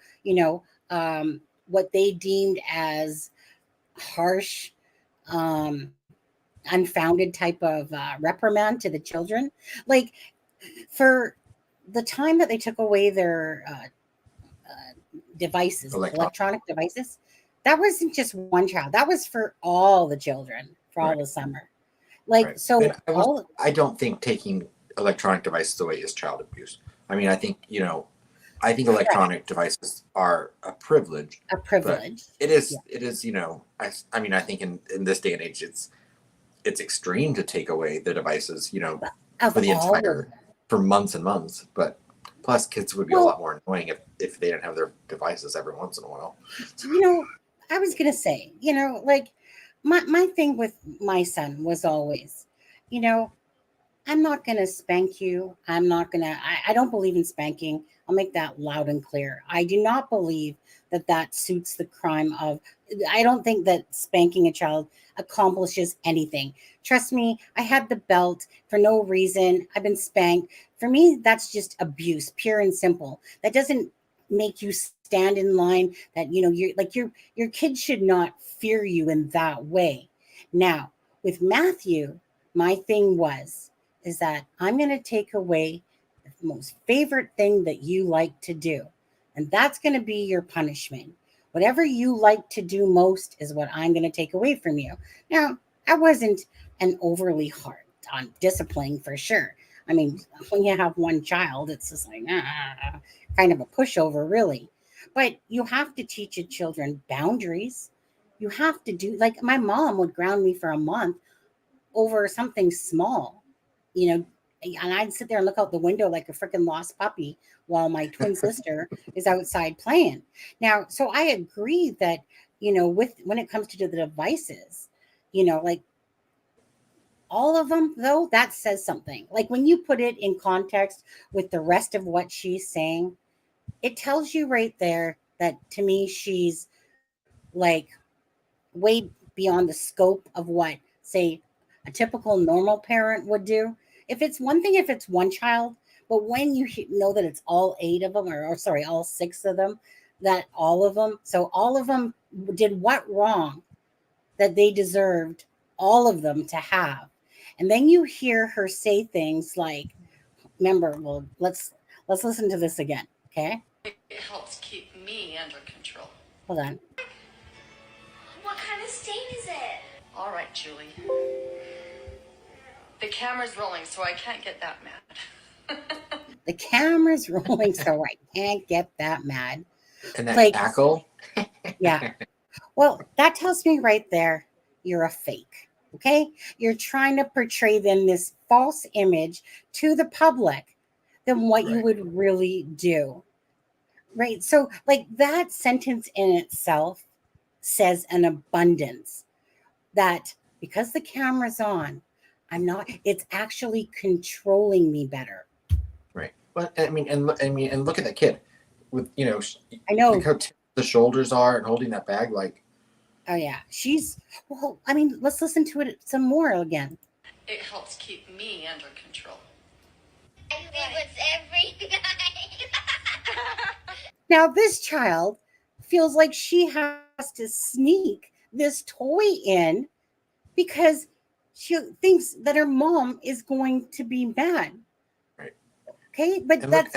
what they deemed as harsh, um, unfounded type of reprimand to the children. Like, for the time that they took away their devices, Electronic. electronic devices, that wasn't just one child. That was for all the children for all Right. the summer. Like, Right. so And I don't think taking electronic devices away is child abuse. I mean, I think correct, electronic devices are a privilege, a but privilege. it is, Yeah. I mean, I think in this day and age, it's extreme to take away the devices, Of for the all of them. for months and months. But plus, kids would be a Well, lot more annoying if they didn't have their devices every once in a while. I was gonna say, like my thing with my son was always, you know, I'm not going to spank you. I don't believe in spanking. I'll make that loud and clear. I do not believe that that suits the crime of, I don't think that spanking a child accomplishes anything. Trust me, I had the belt for no reason. I've been spanked. For me, that's just abuse, pure and simple. That doesn't make you stand in line that, your kid should not fear you in that way. Now, with Matthew, my thing was, is that I'm going to take away the most favorite thing that you like to do. And that's going to be your punishment. Whatever you like to do most is what I'm going to take away from you. Now, I wasn't an overly hard on disciplining for sure. I mean, when you have one child, it's just like kind of a pushover, really. But you have to teach your children boundaries. You have to do, like, my mom would ground me for a month over something small, you know, and I'd sit there and look out the window like a freaking lost puppy while my twin sister is outside playing. Now, so I agree that, with when it comes to the devices, like all of them, though, that says something. Like when you put it in context with the rest of what she's saying, it tells you right there that to me, she's like way beyond the scope of what, say, a typical normal parent would do. If it's one thing, if it's one child, but when you know that it's all eight of them, or sorry, all six of them, that all of them did what wrong that they deserved all of them to have. And then you hear her say things like, remember, well, let's listen to this again. Okay. It helps keep me under control. Hold on. What kind of stain is it? All right, Julie. The camera's rolling, so I can't get that mad. The camera's rolling, so I can't get that mad. And that Like, cackle. yeah. Well, that tells me right there, you're a fake. Okay. You're trying to portray then this false image to the public than what you Right. would really do. Right. So, like, that sentence in itself says an abundance that because the camera's on, it's actually controlling me better. Right. Well, I mean, and look at that kid. with I know. look how tense the shoulders are and holding that bag like. Oh yeah, well. I mean, let's listen to it some more again. It helps keep me under control. I think it's every night. Now this child feels like she has to sneak this toy in because she thinks that her mom is going to be mad. Right. Okay, but And that's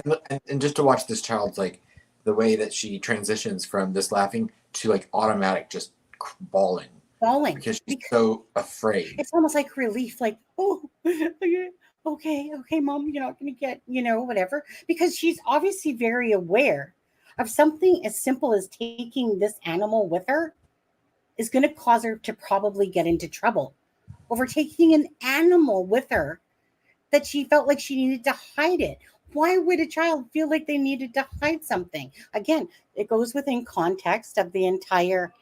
and just to watch this child's like the way that she transitions from this laughing to like automatic just bawling bawling. because she's so afraid. It's almost like relief, like, oh, okay, mom, you're not going to get, whatever, because she's obviously very aware of something as simple as taking this animal with her is going to cause her to probably get into trouble over taking an animal with her that she felt like she needed to hide it. Why would a child feel like they needed to hide something? Again, it goes within context of the entire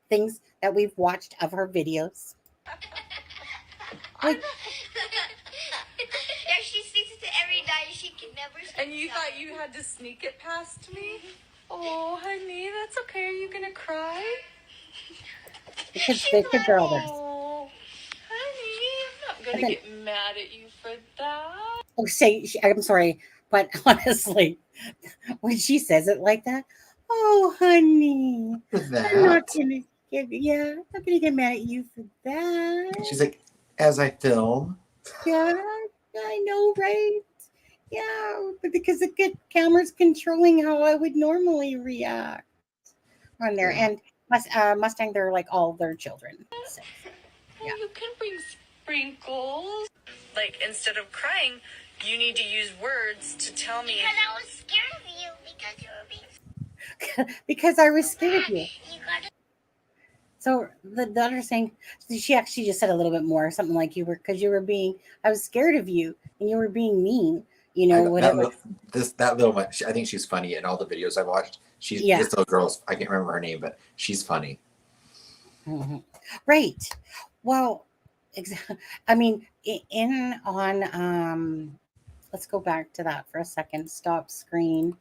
things that we've watched of her videos. Like, Yeah, she sneaks it every night. She can never sneak And you it thought out. you had to sneak it past me? Oh, honey, that's okay. Are you gonna cry? the kids are older. Oh, honey, I'm not gonna And then- get mad at you for that. Oh, I'm sorry, but honestly, when she says it like that, oh, honey, For I'm that, not gonna get mad at you for that. she's like, as I film. Yeah, I know, right? Yeah, but because the camera's controlling how I would normally react on there. Yeah. And Mustang, they're like all their children. So, Oh, yeah. you can bring sprinkles. Like, instead of crying, you need to use words to tell me. Because I was scared of you because you were being Because I was scared of you. You gotta So the daughter's saying she actually just said a little bit more, something like I was scared of you and you were being mean, whatever. That little much. I think she's funny in all the videos I've watched. Yeah. This little girl's. I can't remember her name, but she's funny. Mm-hmm. Right. Well, I mean, let's go back to that for a second. Stop screen,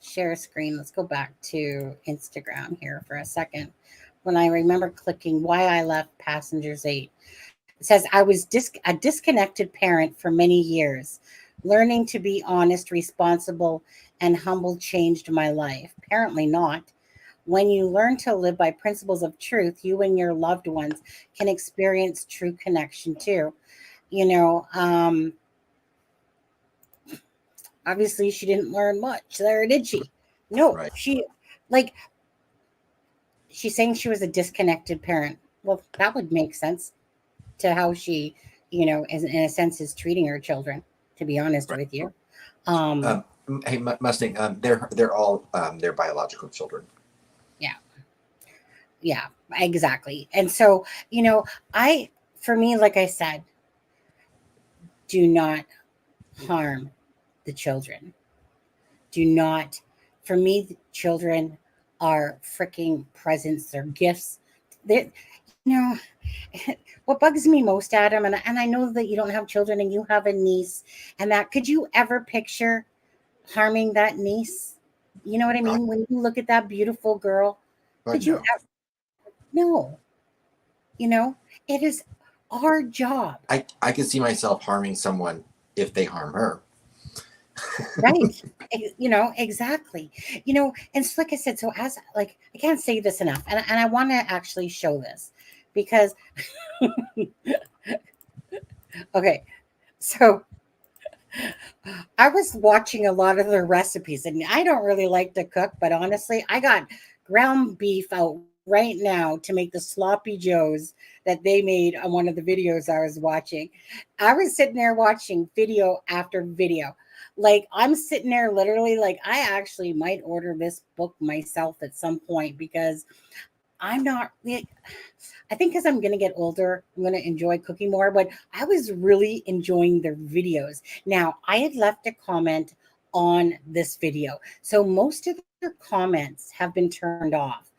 share screen. Let's go back to Instagram here for a second. When I remember clicking why I left Passengers 8, it says I was a disconnected parent for many years. Learning to be honest, responsible, and humble changed my life. Apparently not. When you learn to live by principles of truth, you and your loved ones can experience true connection too. Obviously she didn't learn much there, did she? No, Right. She's saying she was a disconnected parent. Well, that would make sense to how she, in a sense, is treating her children, to be honest Right. with you. Hey, Mustang. They're all their biological children. Yeah, exactly. And so, for me, like I said, do not harm the children. Do not, for me, the children are freaking presents. They're gifts. They, what bugs me most, Adam, and I know that you don't have children and you have a niece, and that could you ever picture harming that niece? You know what I mean? When you look at that beautiful girl, could you ever? No. It is our job. I can see myself harming someone if they harm her. Right. Exactly. And so, like I said, so as like I can't say this enough, and I want to actually show this because okay, so I was watching a lot of the recipes, and I don't really like to cook, but honestly, I got ground beef out right now to make the sloppy joes that they made on one of the videos I was watching. I was sitting there watching video after video. Like I'm sitting there literally like I actually might order this book myself at some point because I'm not like I think as I'm going to get older, I'm going to enjoy cooking more, but I was really enjoying their videos. Now, I had left a comment on this video. So most of their comments have been turned off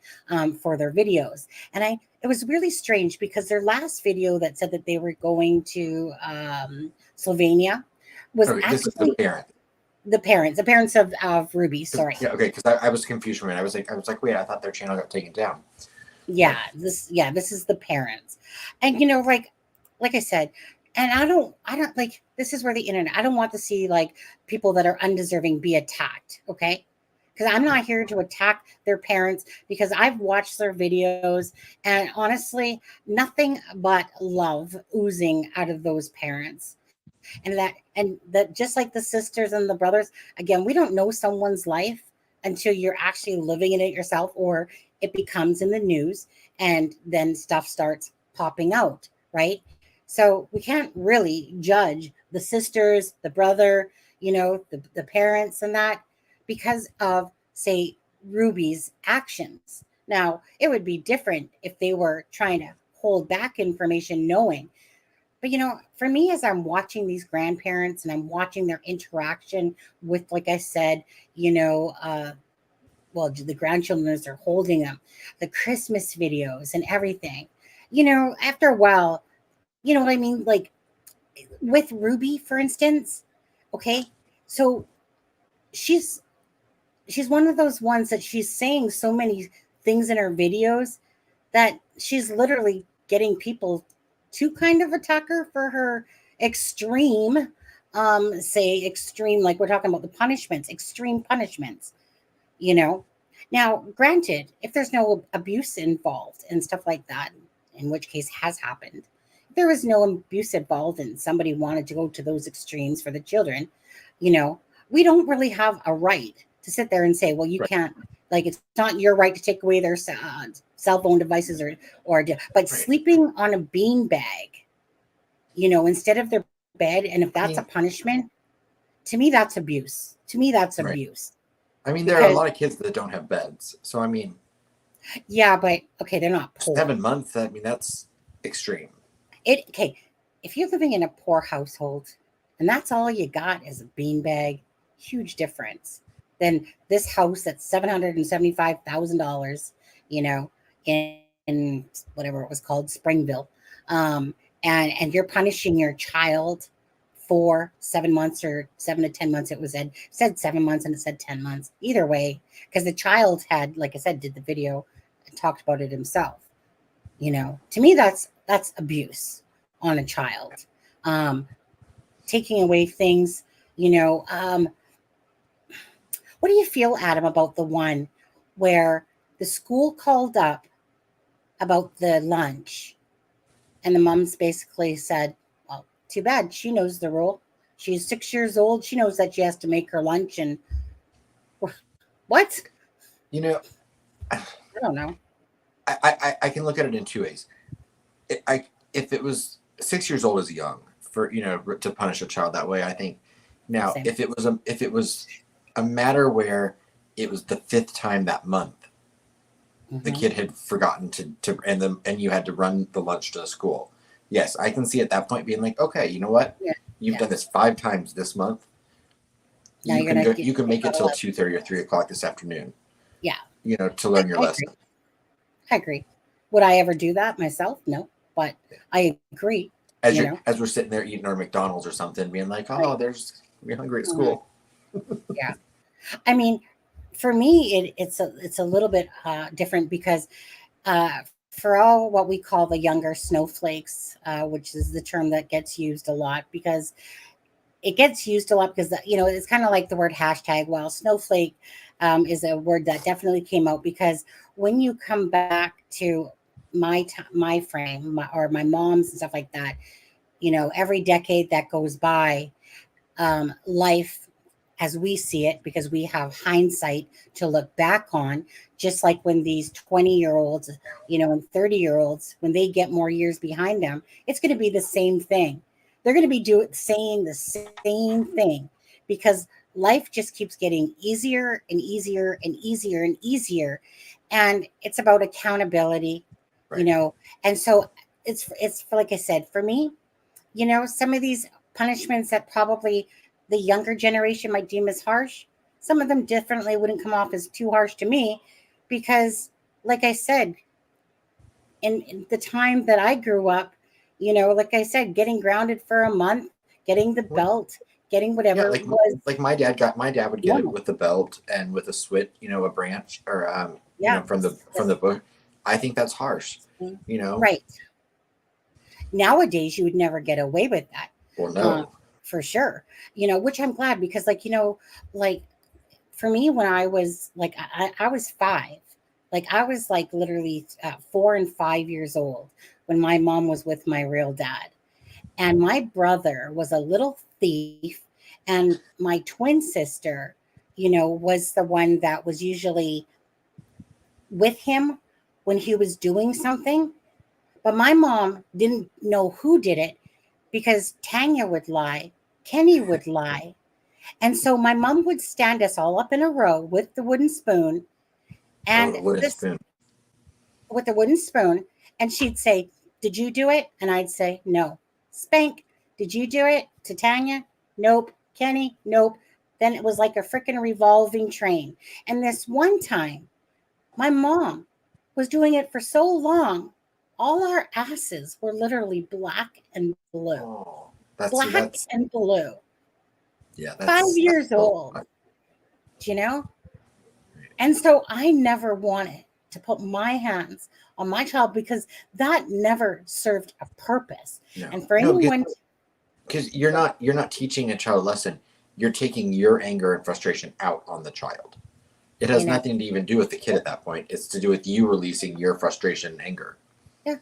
for their videos. And it was really strange because their last video that said that they were going to Slovenia was This is actually the parent. The parents of Ruby. Sorry. Yeah, okay, because I was confused for a minute. I was like, wait, I thought their channel got taken down. Yeah, this is the parents. And like I said, and I don't like, this is where the internet, I don't want to see like people that are undeserving be attacked, okay? Because I'm not here to attack their parents, because I've watched their videos, and honestly, nothing but love oozing out of those parents. And that just like the sisters and the brothers, again, we don't know someone's life until you're actually living in it yourself, or it becomes in the news, and then stuff starts popping out, right? So we can't really judge the sisters, the brother, the parents and that, because of, say, Ruby's actions. Now, it would be different if they were trying to hold back information, knowing. But for me, as I'm watching these grandparents and I'm watching their interaction with, like I said, well, the grandchildren as they're holding them, the Christmas videos and everything, after a while, you know what I mean? Like with Ruby, for instance, okay, so she's one of those ones that she's saying so many things in her videos that she's literally getting people to kind of attack her for her extreme, say extreme, like we're talking about the punishments, extreme punishments, you know. Now, granted, if there's no abuse involved and stuff like that, in which case has happened, if there was no abuse involved and somebody wanted to go to those extremes for the children, we don't really have a right to sit there and say, well, you Right. can't, like, it's not your right to take away their cell phone devices but sleeping on a bean bag, instead of their bed. And if that's a punishment, to me, that's abuse. To me, that's Right. abuse. I mean, there are a lot of kids that don't have beds. So, I mean, Yeah, but okay, they're not poor. 7 months, I mean, that's extreme. Okay, if you're living in a poor household and that's all you got is a beanbag, huge difference than this house that's $775,000, in whatever it was called, Springville, and you're punishing your child for 7 months or 7 to 10 months. It said 7 months and it said 10 months. Either way, because the child had, like I said, did the video and talked about it himself. To me, that's abuse on a child. Taking away things, what do you feel, Adam, about the one where the school called up about the lunch and the moms basically said, well, too bad, she knows the rule. She's 6 years old. She knows that she has to make her lunch. And what? I don't know. I can look at it in two ways. If it was 6 years old is young for to punish a child that way, I think. Now, Same. if it was a matter where it was the 5th time that month, the kid had forgotten to and you had to run the lunch to the school. Yes, I can see at that point being like, okay, you know what? Yeah. You've done this 5 times this month. Now You can make it till 2:30 or 3 o'clock this afternoon. Yeah. To learn your lesson. I agree. Would I ever do that myself? No, but I agree. As we're sitting there eating our McDonald's or something, being like, oh, you're hungry at school. Yeah. I mean, for me, it's a little bit different because for all what we call the younger snowflakes, which is the term that gets used a lot, because it gets used a lot because, it's kind of like the word hashtag. Well, snowflake is a word that definitely came out because when you come back to my frame or my mom's and stuff like that, every decade that goes by, life as we see it, because we have hindsight to look back on, just like when these 20-year-olds, and 30-year-olds, when they get more years behind them, it's going to be the same thing. They're going to be saying the same thing because life just keeps getting easier and easier and easier and easier. And it's about accountability, Right. and so it's like I said, for me, some of these punishments that probably the younger generation might deem as harsh, some of them definitely wouldn't come off as too harsh to me because, like I said, in the time that I grew up, like I said, getting grounded for a month, getting the belt, getting Yeah, whatever was like my dad would get it normal. with the belt and with a switch, a branch or Yeah. from the bush. I think that's harsh, Right. Nowadays, you would never get away with that. Well, Um, no. for sure. Which I'm glad because, like, like for me, when I was like, I was 5. Like, I was like literally 4 and 5 years old when my mom was with my real dad. And my brother was a little thief. And my twin sister, was the one that was usually with him when he was doing something. But my mom didn't know who did it because Tanya would lie, Kenny would lie. And so my mom would stand us all up in a row with the wooden spoon Oh, and the wooden this spoon. with the wooden spoon. And she'd say, "Did you do it?" And I'd say, "No." "Spank, did you do it?" To Tanya, "Nope." "Kenny, nope." Then it was like a freaking revolving train. And this one time, my mom was doing it for so long, all our asses were literally black and blue. Oh, that's see, Black and blue. yeah, 5 years oh, old, you know? And so I never wanted to put my hands on my child because that never served a purpose. no, And for no, anyone, because you're not teaching a child a lesson. You're taking your anger and frustration out on the child. It has you know, nothing to even do with the kid at that point. It's to do with you releasing your frustration and anger. yeah.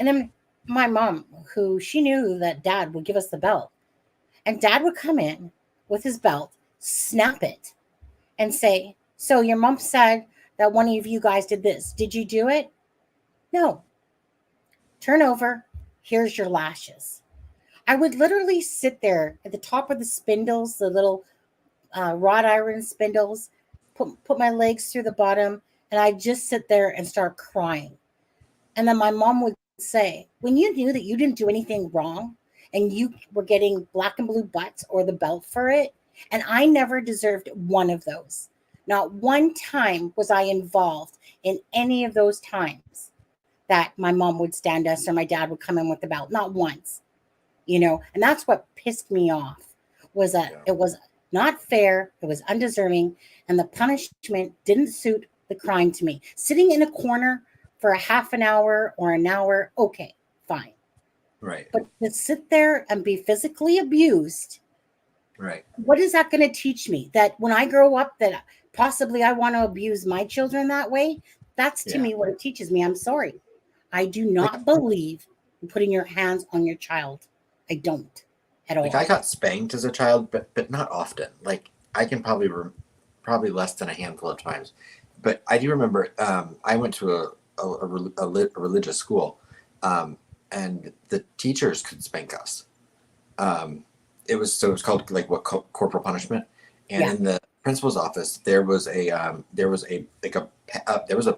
And then my mom, who she knew that dad would give us the belt, and dad would come in with his belt, snap it, and say, "So your mom said that one of you guys did this. Did you do it?" "No." "Turn over. Here's your lashes." I would literally sit there at the top of the spindles, the little wrought iron spindles, put my legs through the bottom, and I'd just sit there and start crying. And then my mom would say, "When you knew that you didn't do anything wrong and you were getting black and blue butts or the belt for it, and I never deserved one of those. Not one time was I involved in any of those times that my mom would stand us or my dad would come in with the belt. Not once, And that's what pissed me off was that Yeah. it was not fair, it was undeserving, and the punishment didn't suit the crime to me. Sitting in a corner for a half an hour or an hour, okay, fine. Right. But to sit there and be physically abused, Right. what is that going to teach me? That when I grow up, that possibly I want to abuse my children that way? That's to Yeah. me what it teaches me. I'm sorry. I do not Like, believe in putting your hands on your child. I don't at all. like I got spanked as a child, but not often. Like I can probably less than a handful of times. But I do remember I went to a religious school, and the teachers could spank us. It was called like corporal punishment, and Yeah. in the principal's office there was a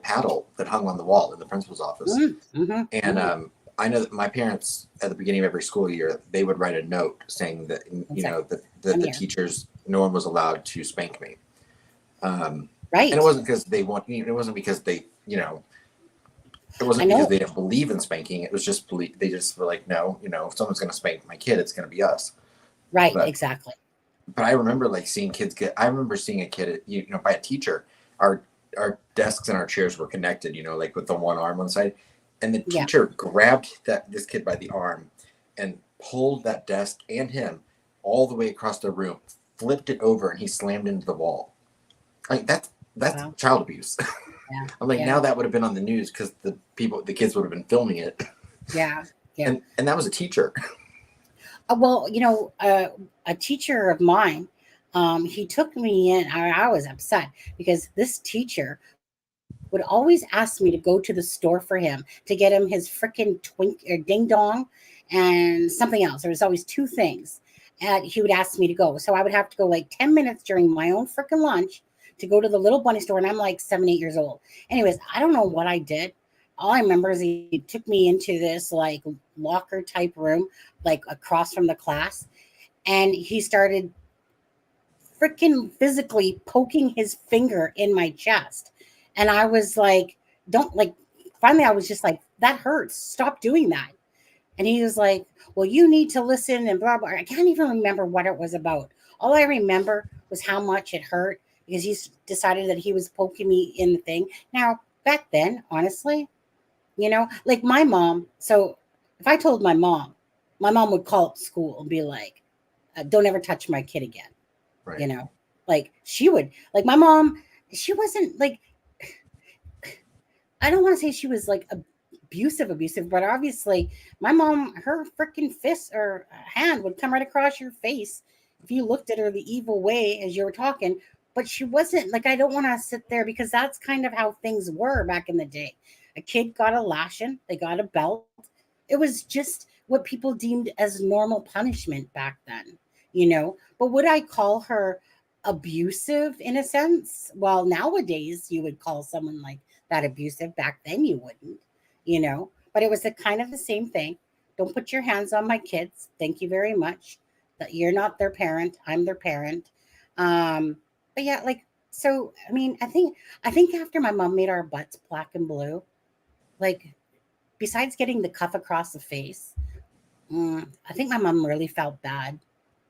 paddle that hung on the wall in the principal's office, Mm-hmm. and I know that my parents at the beginning of every school year they would write a note saying that that the teachers, no one was allowed to spank me. Right. And it wasn't because they want. It wasn't because they it wasn't because they didn't believe in spanking. It was just they just were like, no, if someone's going to spank my kid, it's going to be us. Right. Exactly. But I remember seeing kids get. I remember seeing a kid, by a teacher. Our desks and our chairs were connected, like with the one arm on the side, and the teacher grabbed this kid by the arm and pulled that desk and him all the way across the room, flipped it over, and he slammed into the wall. Like that's Wow. child abuse. Yeah. I'm like, now that would have been on the news because the kids would have been filming it. Yeah. And that was a teacher. Well, a teacher of mine, he took me in. I was upset because this teacher would always ask me to go to the store for him to get him his freaking twink or ding dong and something else. There was always 2 things. And he would ask me to go. So I would have to go like 10 minutes during my own freaking lunch to go to the little bunny store. And I'm like 7, 8 years old. Anyways, I don't know what I did. All I remember is he took me into this like locker type room, like across from the class. And he started freaking physically poking his finger in my chest. And I was like, finally I was just like, that hurts. Stop doing that. And he was like, well, you need to listen and blah, blah. I can't even remember what it was about. All I remember was how much it hurt because he decided that he was poking me in the thing. Now, back then, honestly, like my mom. So if I told my mom would call up school and be like, don't ever touch my kid again. Right. Like she would, like my mom, she wasn't like, I don't want to say she was like abusive, but obviously my mom, her freaking fist or hand would come right across your face if you looked at her the evil way as you were talking. But she wasn't like, I don't want to sit there because that's kind of how things were back in the day. A kid got a lashing, they got a belt. It was just what people deemed as normal punishment back then. But would I call her abusive in a sense? Well, nowadays you would call someone like that abusive. Back then you wouldn't. But it was the kind of the same thing. Don't put your hands on my kids. Thank you very much. That you're not their parent. I'm their parent. But yeah, like so. I mean, I think after my mom made our butts black and blue, like besides getting the cuff across the face, I think my mom really felt bad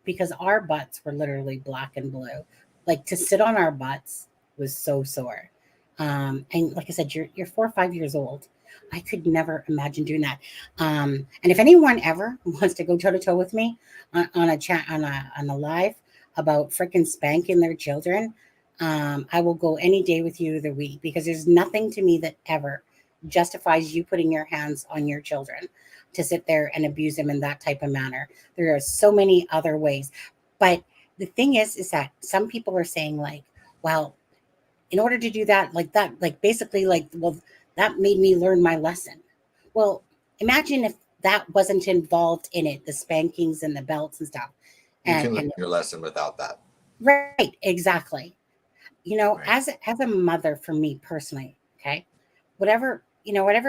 because our butts were literally black and blue. Like to sit on our butts was so sore. And like I said, you're 4 or 5 years old. I could never imagine doing that. And if anyone ever wants to go toe to toe with me on a chat on a live about freaking spanking their children, I will go any day with you of the week because there's nothing to me that ever justifies you putting your hands on your children to sit there and abuse them in that type of manner. There are so many other ways. But the thing is that some people are saying like, well, in order to do that, like basically like, well, that made me learn my lesson. Well, imagine if that wasn't involved in it, the spankings and the belts and stuff. You And can learn and your lesson without that. right, exactly. Right. As a mother for me personally, okay, whatever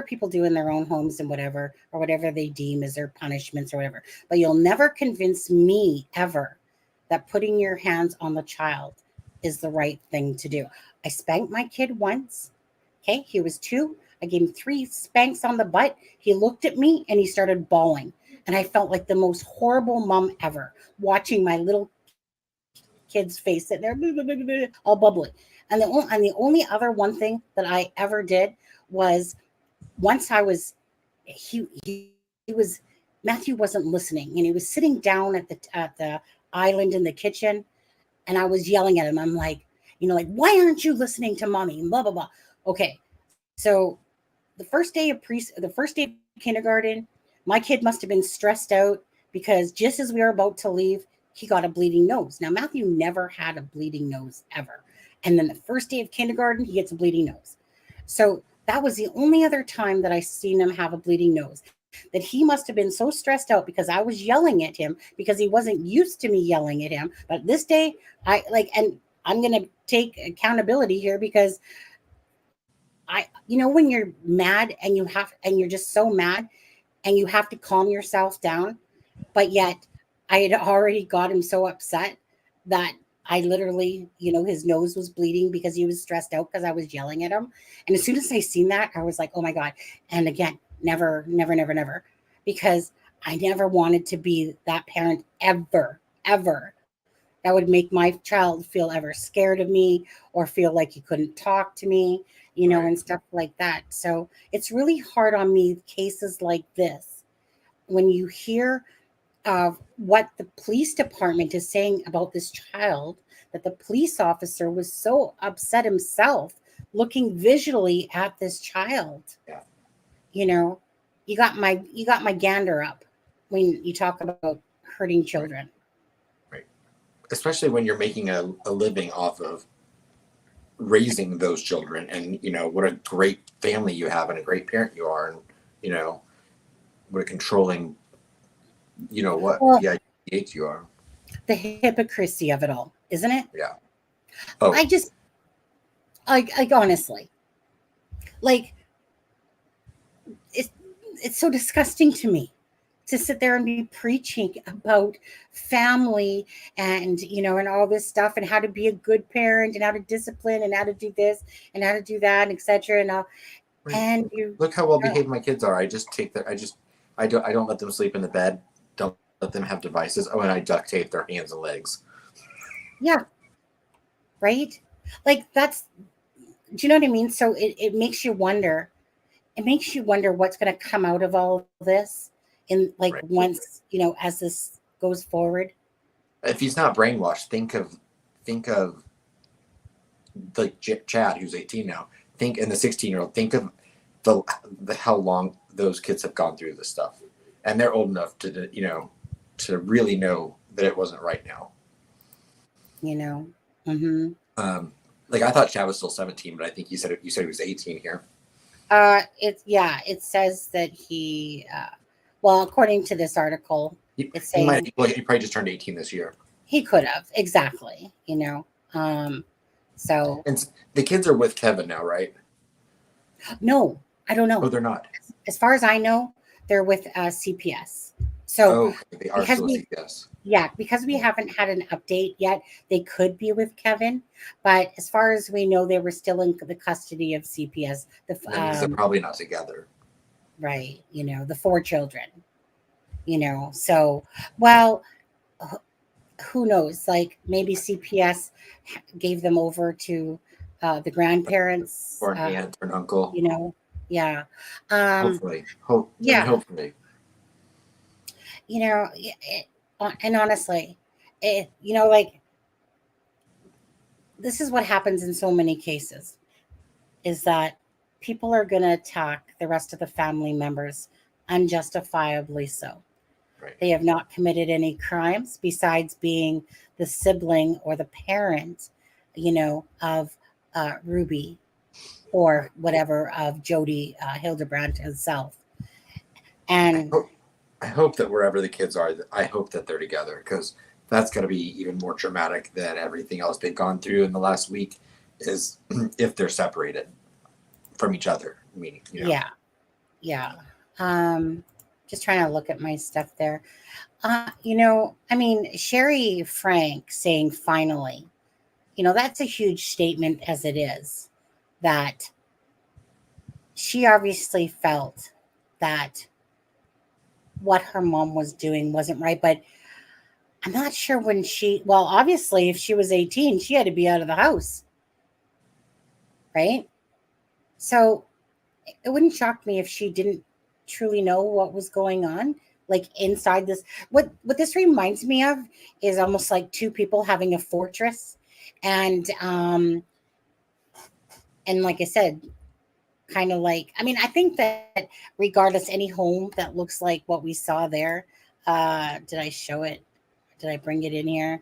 people do in their own homes and whatever, or whatever they deem as their punishments or whatever, but you'll never convince me ever that putting your hands on the child is the right thing to do. I spanked my kid once. Okay, he was 2. I gave him 3 spanks on the butt. He looked at me and he started bawling. And I felt like the most horrible mom ever watching my little kid's face sitting there, all bubbly. And the only other one thing that I ever did was once he was Matthew wasn't listening and he was sitting down at the island in the kitchen and I was yelling at him. I'm like, like, why aren't you listening to mommy? Blah blah blah. Okay, so the first day of kindergarten, my kid must have been stressed out because just as we were about to leave, he got a bleeding nose. Now Matthew never had a bleeding nose ever, and then the first day of kindergarten, he gets a bleeding nose. So that was the only other time that I seen him have a bleeding nose. That he must have been so stressed out because I was yelling at him because he wasn't used to me yelling at him. But this day, and I'm going to take accountability here because when you're mad and you're just so mad and you have to calm yourself down, but yet I had already got him so upset that I literally, his nose was bleeding because he was stressed out because I was yelling at him. And as soon as I seen that, I was like, oh my God. And again, never, never, never, never, because I never wanted to be that parent ever, ever. That would make my child feel ever scared of me or feel like he couldn't talk to me, Right. and stuff like that. So it's really hard on me, cases like this, when you hear of what the police department is saying about this child, that the police officer was so upset himself looking visually at this child. Yeah. You know, you got my gander up when you talk about hurting Right. children. Right. Especially when you're making a living off of raising those children, and what a great family you have and a great parent you are, and what a controlling, what Well, yeah, you are. the hypocrisy of it all, isn't it? Yeah. Oh, I just like honestly, like it's it's so disgusting to me to sit there and be preaching about family and and all this stuff and how to be a good parent and how to discipline and how to do this and how to do that and etc. And all right. and you Look how well uh, behaved my kids are. I I don't let them sleep in the bed. Don't let them have devices. Oh, and I duct tape their hands and legs. Yeah. Right. Like that's, do you know what I mean? So it makes you wonder. It makes you wonder what's going to come out of all of this in like Right. once, you know, as this goes forward. If he's not brainwashed, think of like Chad, who's 18 now. And the 16-year-old. Think of the how long those kids have gone through this stuff, and they're old enough to to really know that it wasn't right now. You know. Mm-hmm. Like I thought Chad was still 17, but I think you said he was 18 here. It says that he well, according to this article, it's saying He probably just turned 18 this year. he could have, exactly, you know. So And the kids are with Kevin now, right? no, I don't know. Oh, they're not. As far as I know, they're with CPS. So They are still with CPS. yeah, because we haven't had an update yet, they could be with Kevin, but as far as we know, they were still in the custody of CPS. That means they're probably not together. Right, you know, the 4 children, you know. So, well, who knows? Like maybe CPS gave them over to the grandparents, Or an aunt or an uncle. you know. Yeah. Hopefully. Hopefully. You know, and honestly, you know, like this is what happens in so many cases is that people are going to attack the rest of the family members unjustifiably so. Right. They have not committed any crimes besides being the sibling or the parent, you know, of Ruby or whatever, of Jodi Hildebrandt herself. And I hope that wherever the kids are, I hope that they're together, because that's going to be even more traumatic than everything else they've gone through in the last week is if they're separated from each other. Meaning, you know. Yeah. Just trying to look at my stuff there. You know, I mean, Sherry Frank saying finally, you know, that's a huge statement as it is, that she obviously felt that what her mom was doing wasn't right. But I'm not sure when well, obviously, if she was 18, she had to be out of the house. Right? So it wouldn't shock me if she didn't truly know what was going on, like inside this. What this reminds me of is almost like 2 people having a fortress, and like I said, kind of like, I mean, I think that regardless, any home that looks like what we saw there, did I show it? Did I bring it in here?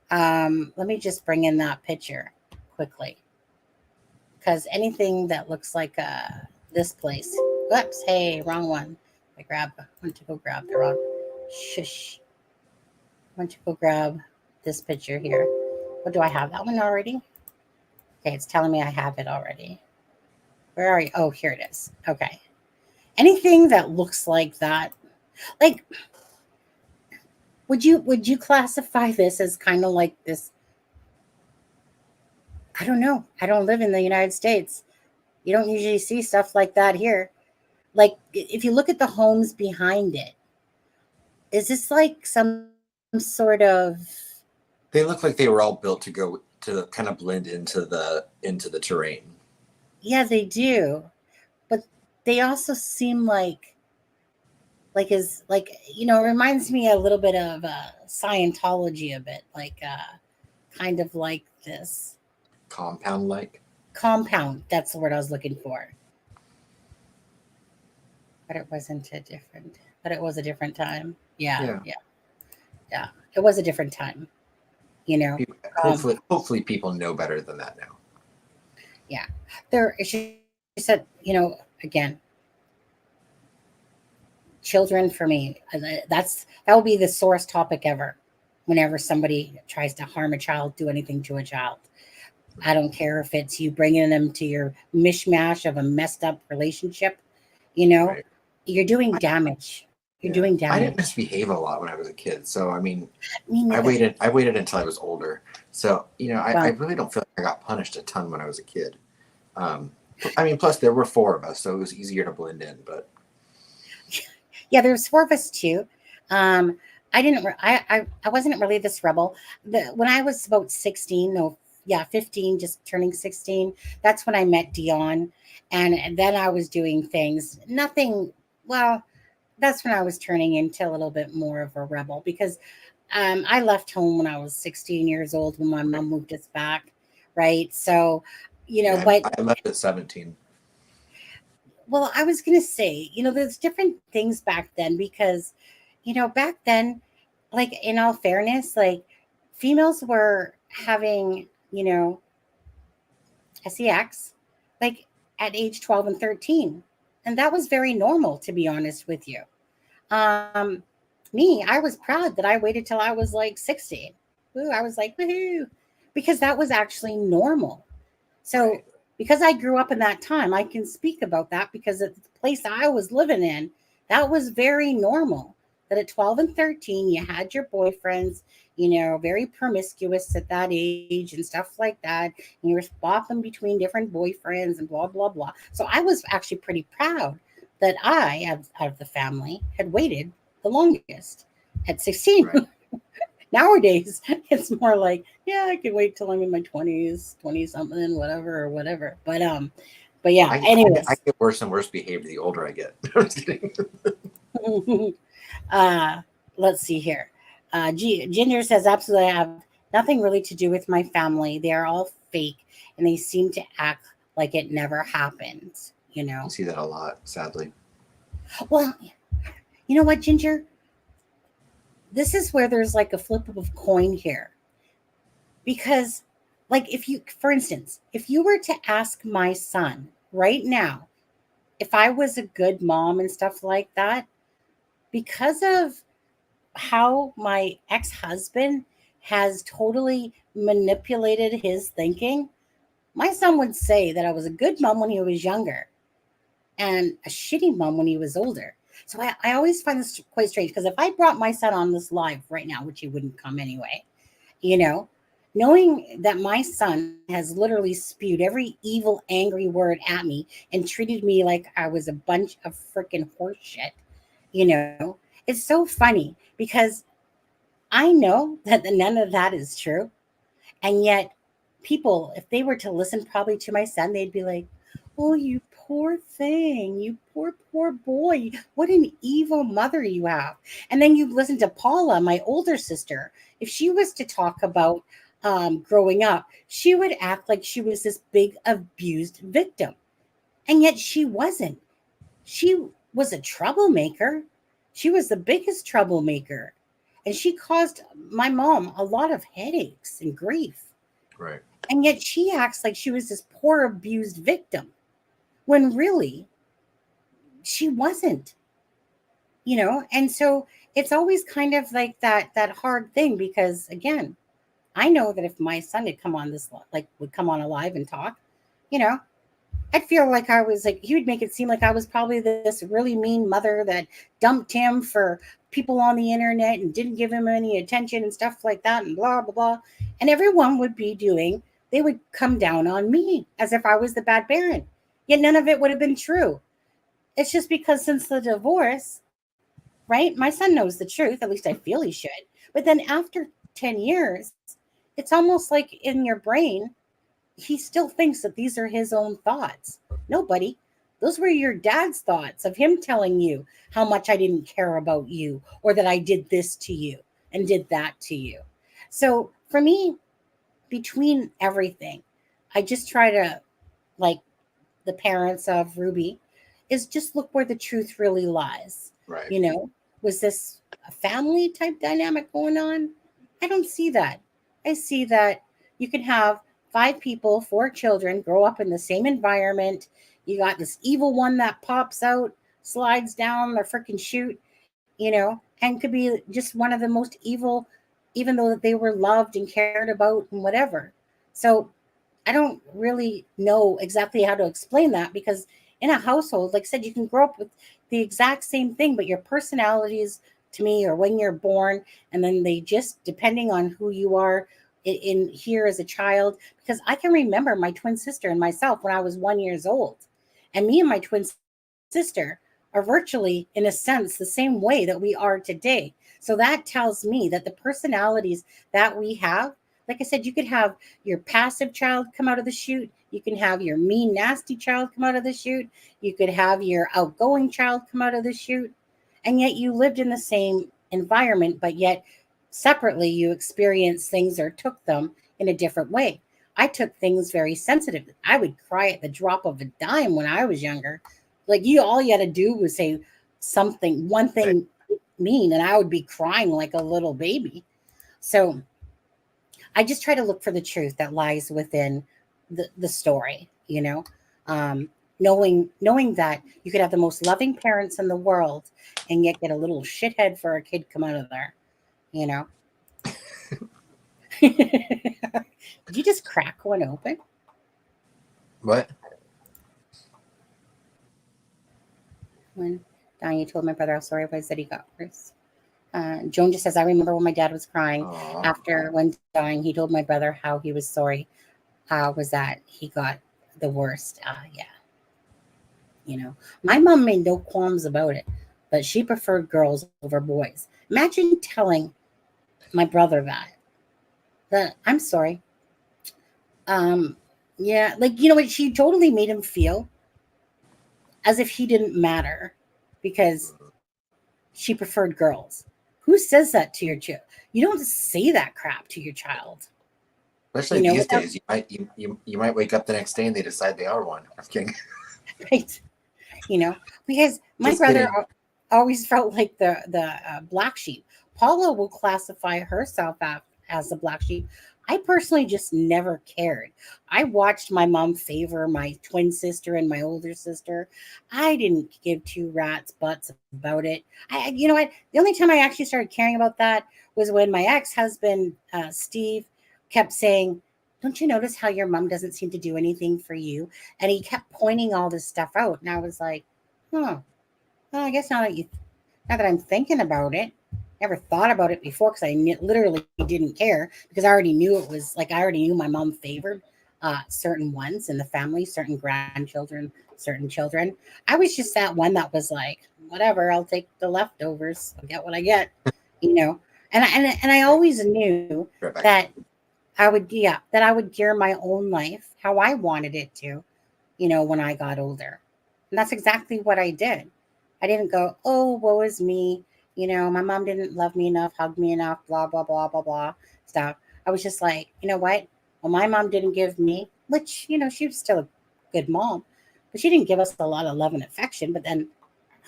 Let me just bring in that picture quickly, because anything that looks like this place. Whoops, hey, wrong one. I went to go grab the wrong. Shush. I went to go grab this picture here. What do I have? That one already? Okay, it's telling me I have it already. Where are you? Oh, here it is. Okay. Anything that looks like that, like, would you classify this as kind of like this? I don't know. I don't live in the United States. You don't usually see stuff like that here. Like, if you look at the homes behind it, is this like some sort of? They look like they were all built to kind of blend into the terrain. Yeah, they do, but they also seem like you know, it reminds me a little bit of Scientology, a bit like kind of like this compound. That's the word I was looking for. But it wasn't but it was a different time. Yeah. It was a different time, you know. Hopefully people know better than that now. Yeah. She said, you know, again, children for me, that will be the sorest topic ever. Whenever somebody tries to harm a child, do anything to a child. I don't care if it's you bringing them to your mishmash of a messed up relationship, you know, right. You're doing damage. You're doing damage. I didn't misbehave a lot when I was a kid. So, I mean, I waited until I was older. So, you know, I really don't feel like I got punished a ton when I was a kid. I mean, plus there were 4 of us, so it was easier to blend in, but. Yeah, there's four of us too. Um, I didn't. I wasn't really this rebel. When I was about 16, no, yeah, 15, just turning 16. That's when I met Dion, and then I was doing things. Nothing. Well, that's when I was turning into a little bit more of a rebel because I left home when I was 16 years old when my Right. mom moved us back, right? So, Yeah, but I left at 17. well, I was going to say, there's different things back then because, back then, like in all fairness, like females were having, sex like at age 12 and 13. And that was very normal, to be honest with you. Um, Me, I was proud that I waited till I was like 16. Ooh, I was like, woohoo, because that was actually normal. So, Right. because I grew up in that time, I can speak about that because at the place I was living in, that was very normal. That at 12 and 13, you had your boyfriends, very promiscuous at that age and stuff like that. And you were bopping between different boyfriends and blah, blah, blah. So I was actually pretty proud that I, out of the family, had waited the longest at 16. Right. Nowadays, it's more like, yeah, I can wait till I'm in my 20s, 20 something, whatever or whatever. But yeah, I anyways. get worse and worse behaved the older I get. I'm just kidding. uh let's see here. Ginger says absolutely I have nothing really to do with my family. They are all fake and they seem to act like it never happened, you You know. see that a lot, sadly. Well, you know what, Ginger? This is where there's like a flip of a coin here. Because, like, if you, for instance, if you were to ask my son right now if I was a good mom and stuff like that, because of how my ex husband has totally manipulated his thinking, my son would say that I was a good mom when he was younger and a shitty mom when he was older. So I always find this quite strange because if I brought my son on this live right now, which he wouldn't come anyway, you know, knowing that my son has literally spewed every evil, angry word at me and treated me like I was a bunch of freaking horse shit, it's so funny because I know that none of that is true. And yet, people, if they were to listen probably to my son, they'd be like, oh, you poor thing, you poor, poor boy. What an evil mother you have. And then you listen to Paula, my older sister. If she was to talk about growing up, she would act like she was this big abused victim. And yet she wasn't. She was a troublemaker. She was the biggest troublemaker. And she caused my mom a lot of headaches and grief. Right. And yet she acts like she was this poor abused victim when really she wasn't, And so it's always kind of like that hard thing because again, I know that if my son had come on like would come on alive and talk, you know, I'd feel like I was like he would make it seem like I was probably this really mean mother that dumped him for people on the internet and didn't give him any attention and stuff like that and blah blah blah. And everyone would be doing they would come down on me as if I was the bad parent. Yet none of it would have been true. It's just because since the divorce, right? My son knows the truth, at least I feel he should. But then after 10 years, it's almost like in your brain he still thinks that these are his own thoughts. Nobody. Those were your dad's thoughts of him telling you how much I didn't care about you or that I did this to you and did that to you. So for me, between everything, I just try to, like the parents of Ruby, is just look where the truth really lies. Right. You know, was this a family type dynamic going on? I don't see that. I see that you can have five people, four children, grow up in the same environment. You got this evil one that pops out, slides down their freaking chute, and could be just one of the most evil, even though they were loved and cared about and whatever. So I don't really know exactly how to explain that because in a household, like I said, you can grow up with the exact same thing, but your personalities to me or when you're born, and then they just depending on who you are in here as a child. Because I can remember my twin sister and myself when I was 1 year old, and me and my twin sister, are virtually, in a sense, the same way that we are today. So that tells me that the personalities that we have, like I said, you could have your passive child come out of the chute. You can have your mean, nasty child come out of the chute. You could have your outgoing child come out of the chute. And yet you lived in the same environment, but yet separately you experienced things or took them in a different way. I took things very sensitive. I would cry at the drop of a dime when I was younger. Like all you had to do was say something, one thing mean, and I would be crying like a little baby. So I just try to look for the truth that lies within the story, um, knowing that you could have the most loving parents in the world and yet get a little shithead for a kid come out of there, you know. Did you just crack one open? What? When Donnie told my brother how sorry I was that he got worse. Joan just says, I remember when my dad was crying after when dying, he told my brother how he was sorry. Was that he got the worst. Yeah. My mom made no qualms about it, but she preferred girls over boys. Imagine telling my brother that I'm sorry. Yeah, like, what, she totally made him feel as if he didn't matter because she preferred girls. Who says that to your child? You don't say that crap to your child. Especially these days, you might wake up the next day and they decide they are one. I'm kidding. Right. Because my Just brother kidding. always felt like the black sheep. Paula will classify herself as the black sheep. I personally just never cared. I watched my mom favor my twin sister and my older sister. I didn't give two rats butts about it. You know what? The only time I actually started caring about that was when my ex-husband, Steve, kept saying, don't you notice how your mom doesn't seem to do anything for you? And he kept pointing all this stuff out. And I was like, oh, well, I guess now that I'm thinking about it, never thought about it before because I literally didn't care because I already knew it was like I already knew my mom favored certain ones in the family, certain grandchildren, certain children. I was just that one that was like, whatever, I'll take the leftovers. I'll get what I get, you know. And I always knew Right back. that that I would gear my own life how I wanted it to, when I got older. And that's exactly what I did. I didn't go, oh, woe is me. My mom didn't love me enough, hug me enough, blah, blah, blah, blah, blah stuff. I was just like, you know what? Well, my mom didn't give me, which, she was still a good mom, but she didn't give us a lot of love and affection. But then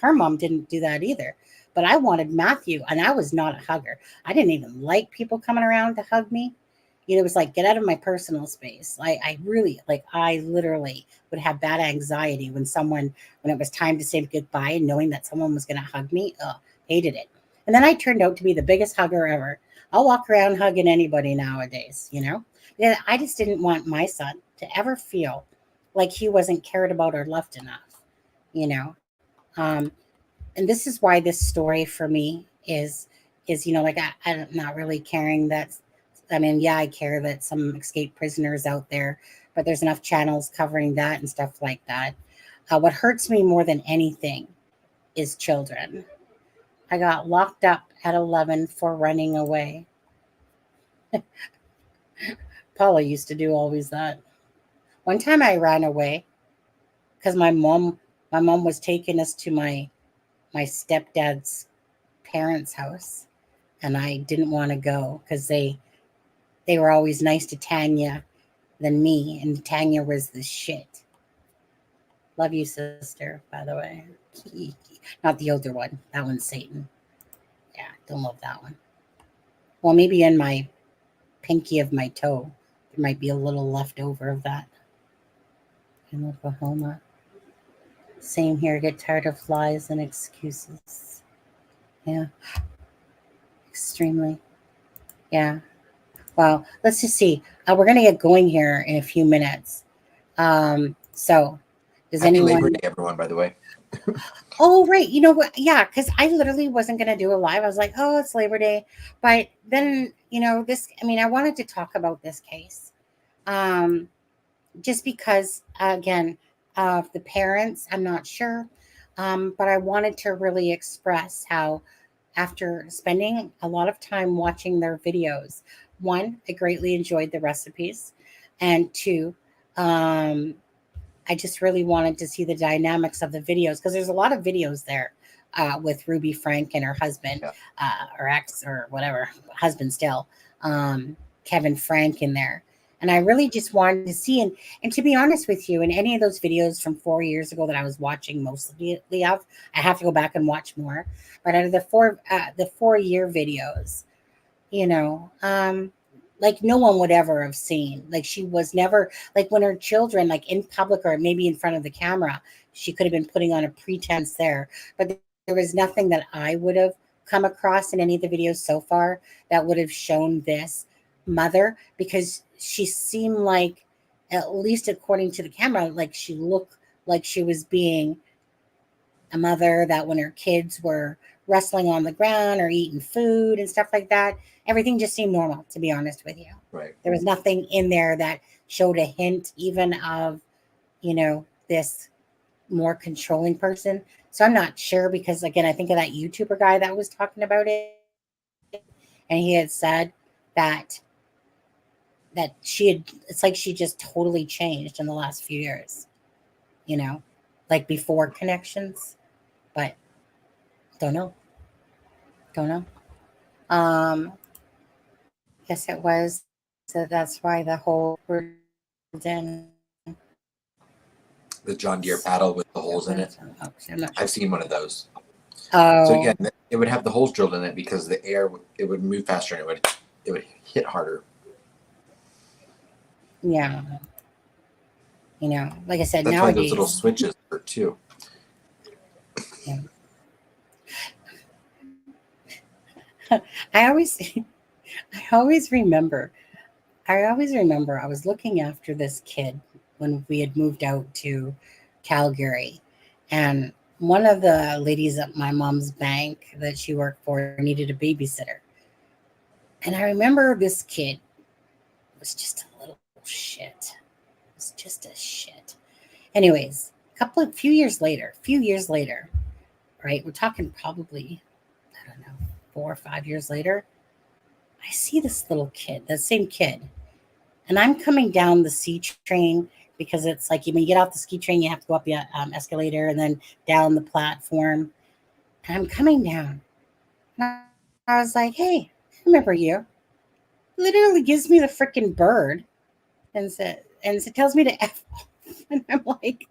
her mom didn't do that either. But I wanted Matthew, and I was not a hugger. I didn't even like people coming around to hug me. It was like, get out of my personal space. I literally would have bad anxiety when it was time to say goodbye and knowing that someone was going to hug me. Hated it. And then I turned out to be the biggest hugger ever. I'll walk around hugging anybody nowadays, Yeah, I just didn't want my son to ever feel like he wasn't cared about or loved enough, you know. Um, and this is why this story for me is like I'm not really caring that. I mean, yeah, I care that some escaped prisoners out there, but there's enough channels covering that and stuff like that. What hurts me more than anything is children. I got locked up at 11 for running away. Paula used to do always that. One time I ran away because my mom was taking us to my stepdad's parents' house, and I didn't want to go because they were always nice to Tanya than me, and Tanya was the shit. Love you, sister, by the way. Not the older one. That one's Satan. Yeah, don't love that one. Well, maybe in my pinky of my toe, there might be a little left over of that. In Oklahoma. Same here. Get tired of lies and excuses. Yeah, extremely. Yeah. Well, let's just see. We're going to get going here in a few minutes. So, does Happy anyone? Labor Day, everyone, by the way. Oh, right. You know what? Yeah, because I literally wasn't going to do a live. I was like, oh, it's Labor Day. But then, I wanted to talk about this case. Just because, again, of the parents, I'm not sure. But I wanted to really express how, after spending a lot of time watching their videos, one, I greatly enjoyed the recipes, and two, um, I just really wanted to see the dynamics of the videos because there's a lot of videos there with Ruby Frank and her husband, Yeah. or ex or whatever, husband still, Kevin Frank in there. And I really just wanted to see, and to be honest with you, in any of those videos from 4 years ago that I was watching mostly of, I have to go back and watch more. But out of the 4 year videos, you know, like no one would ever have seen. Like she was never like when her children, like in public or maybe in front of the camera, she could have been putting on a pretense there. But there was nothing that I would have come across in any of the videos so far that would have shown this mother, because she seemed like, at least according to the camera, like she looked like she was being a mother, that when her kids were wrestling on the ground or eating food and stuff like that, everything just seemed normal, to be honest with you. Right. There was nothing in there that showed a hint even of, this more controlling person. So I'm not sure, because again, I think of that YouTuber guy that was talking about it, and he had said that she had, it's like she just totally changed in the last few years, you know, like before Connections, but don't know. Don't know. Yes, it was. So that's why the whole in. The John Deere paddle with the holes in it. Oh, I'm not sure. I've seen one of those. Oh, So again, it would have the holes drilled in it because the air, it would move faster and it would hit harder. yeah. Like I said, That's why those little nowadays, switches hurt too. yeah. I always, I always remember, I was looking after this kid when we had moved out to Calgary, and one of the ladies at my mom's bank that she worked for needed a babysitter. And I remember this kid was just a little shit. It was just a shit. Anyways, few years later, right? We're talking probably, I don't know, 4 or 5 years later. I see this little kid, the same kid, and I'm coming down the C train, because it's like when you get off the ski train, you have to go up the escalator and then down the platform. And I'm coming down. And I was like, hey, I remember you. Literally gives me the freaking bird and it tells me to F off. And I'm like,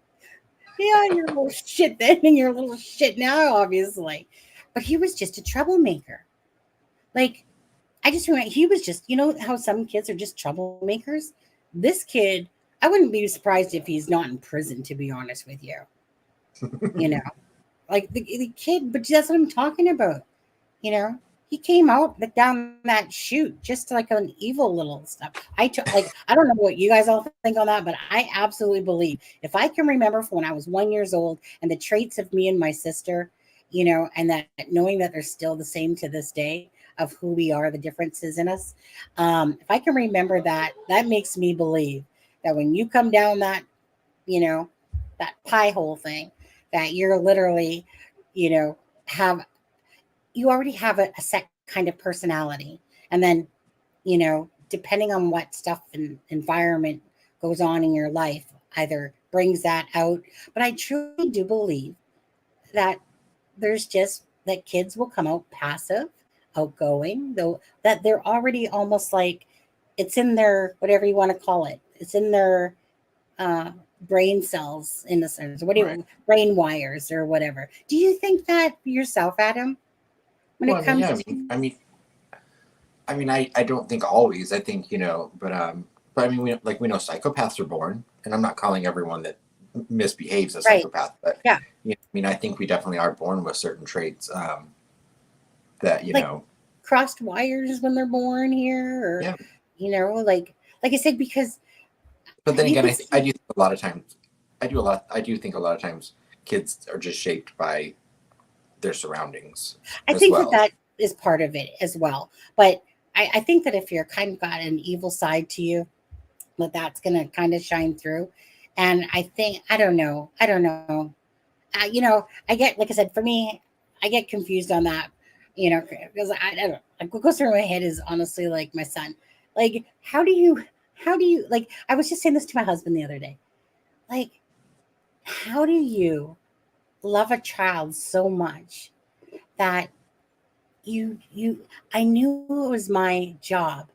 yeah, you're a little shit then, and you're a little shit now, obviously. But he was just a troublemaker. Like, I just remember he was just, how some kids are just troublemakers? This kid, I wouldn't be surprised if he's not in prison, to be honest with you. You know, like the kid, but that's what I'm talking about. He came out down that chute just like an evil little stuff. I don't know what you guys all think on that, but I absolutely believe, if I can remember from when I was 1 year old, and the traits of me and my sister, and that knowing that they're still the same to this day, of who we are, the differences in us. If I can remember that, that makes me believe that when you come down that pie hole thing, that you're literally, have you already have a set kind of personality. And then, depending on what stuff and environment goes on in your life, either brings that out. But I truly do believe that there's just that kids will come out passive, outgoing, though, that they're already almost like, it's in their, whatever you want to call it, it's in their uh, brain cells, in a sense. What do you, Right. brain wires or whatever. Do you think that yourself, Adam? When Well, it comes to I don't think always. I think, but I mean, we know psychopaths are born, and I'm not calling everyone that misbehaves a right, psychopath, but yeah, I think we definitely are born with certain traits that like crossed wires when they're born here, or yeah. like I said, because But then you again, can I see, do think a lot of times, I do think a lot of times kids are just shaped by their surroundings I as think that well. that is part of it as well. But I think that if you're kind of got an evil side to you, that's going to kind of shine through. And I think, I don't know. I get, like I said, for me, I get confused on that, because I don't know. Like what goes through my head is honestly like my son. Like, how do you, like, I was just saying this to my husband the other day. Like, how do you love a child so much that I knew it was my job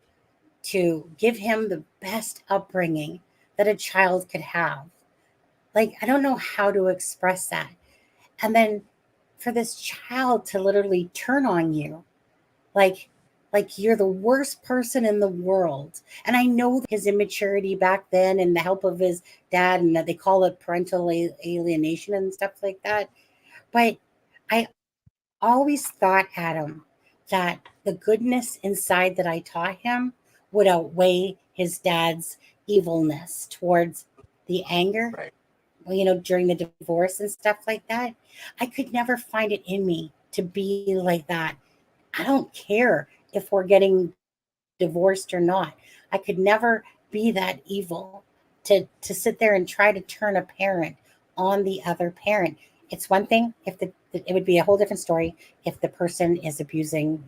to give him the best upbringing that a child could have. Like, I don't know how to express that. And then for this child to literally turn on you like you're the worst person in the world. And I know his immaturity back then and the help of his dad, and that they call it parental alienation and stuff like that. But I always thought, Adam, that the goodness inside that I taught him would outweigh his dad's evilness towards the anger, Right. during the divorce and stuff like that. I could never find it in me to be like that. I don't care if we're getting divorced or not. I could never be that evil to sit there and try to turn a parent on the other parent. It's one thing if it would be a whole different story if the person is abusing,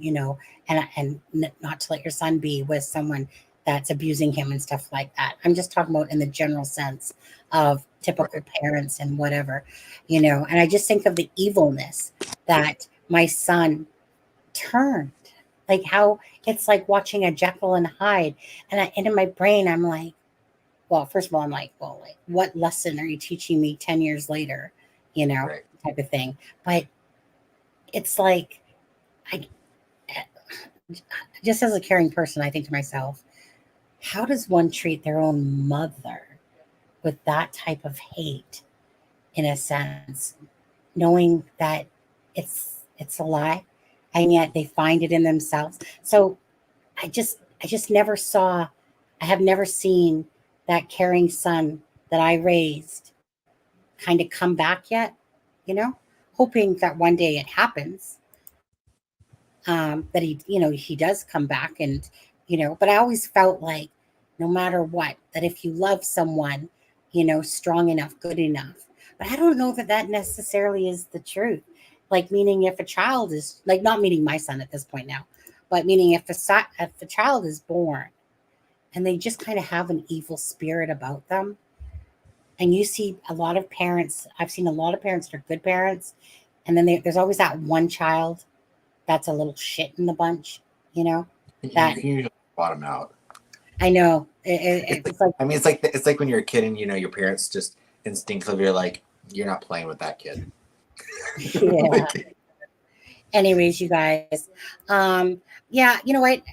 and not to let your son be with someone that's abusing him and stuff like that. I'm just talking about in the general sense of typical parents and whatever, and I just think of the evilness that my son turned, like how it's like watching a Jekyll and Hyde. And in my brain, I'm like, well, first of all, I'm like, well, like, what lesson are you teaching me 10 years later, Right. type of thing. But it's like, I just as a caring person, I think to myself, how does one treat their own mother with that type of hate, in a sense, knowing that it's a lie, and yet they find it in themselves. So I just never saw, I have never seen that caring son that I raised kind of come back yet, you know, hoping that one day it happens. That he does come back, and but I always felt like no matter what, that if you love someone, strong enough, good enough. But I don't know that that necessarily is the truth. Like, meaning if a child is, like, not meaning my son at this point now, but meaning if a child is born and they just kind of have an evil spirit about them, and you see a lot of parents, I've seen a lot of parents that are good parents, and then there's always that one child that's a little shit in the bunch, that You can usually bottom out. I know. It's It's like, I mean, it's like when you're a kid and your parents just instinctively are like, you're not playing with that kid. yeah. Anyways, you guys, yeah, you know what?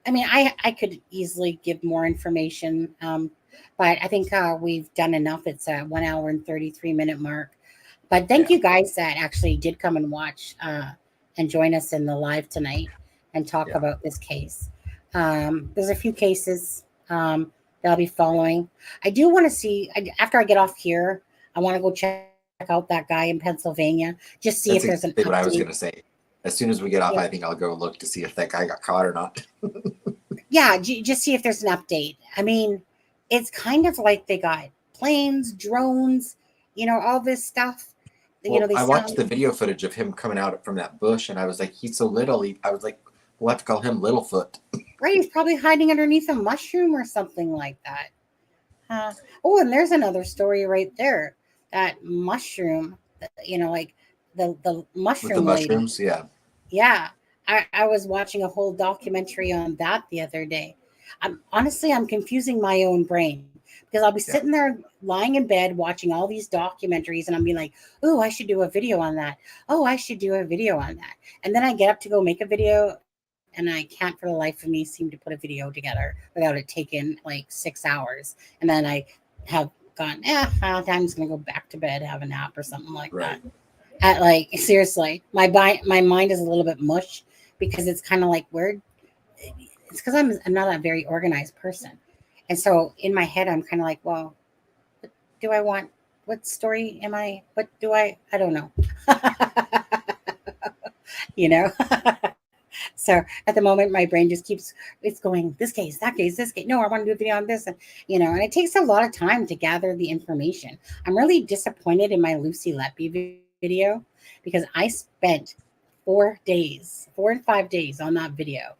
I mean, I could easily give more information, but I think we've done enough. It's a 1 hour and 33-minute mark. But thank you guys that actually did come and watch and join us in the live tonight and talk Yeah. about this case. There's a few cases that I'll be following. I do want to see, after I get off here, I want to go check out that guy in Pennsylvania, just see That's if there's an exactly what I was update. gonna say. As soon as we get off, Yeah. I think I'll go look to see if that guy got caught or not. Yeah, just see if there's an update. I mean, it's kind of like they got planes, drones, all this stuff. Well, They I watched sound the video footage of him coming out from that bush, and I was like, he's so little. I was like, we'll have to call him Littlefoot. right. He's probably hiding underneath a mushroom or something like that. Oh, and there's another story right there. That mushroom, like the With the mushroom lady. mushrooms. Yeah. Yeah, I was watching a whole documentary on that the other day. I'm confusing my own brain, because I'll be Yeah. sitting there lying in bed watching all these documentaries, and I'm being like, oh, I should do a video on that. Oh, I should do a video on that. And then I get up to go make a video, and I can't for the life of me seem to put a video together without it taking like 6 hours. And then I have gone, I'm just going to go back to bed, have a nap or something like Right. that. Like, seriously, my mind is a little bit mush, because it's kind of like, where it's because I'm not a very organized person. And so in my head, I'm kind of like, well, what do I want? What story am I? What do I don't know. you know? So at the moment, my brain just it's going, this case, that case, this case. No, I want to do a video on this. And it takes a lot of time to gather the information. I'm really disappointed in my Lucy Letby video because I spent 4 and 5 days on that video,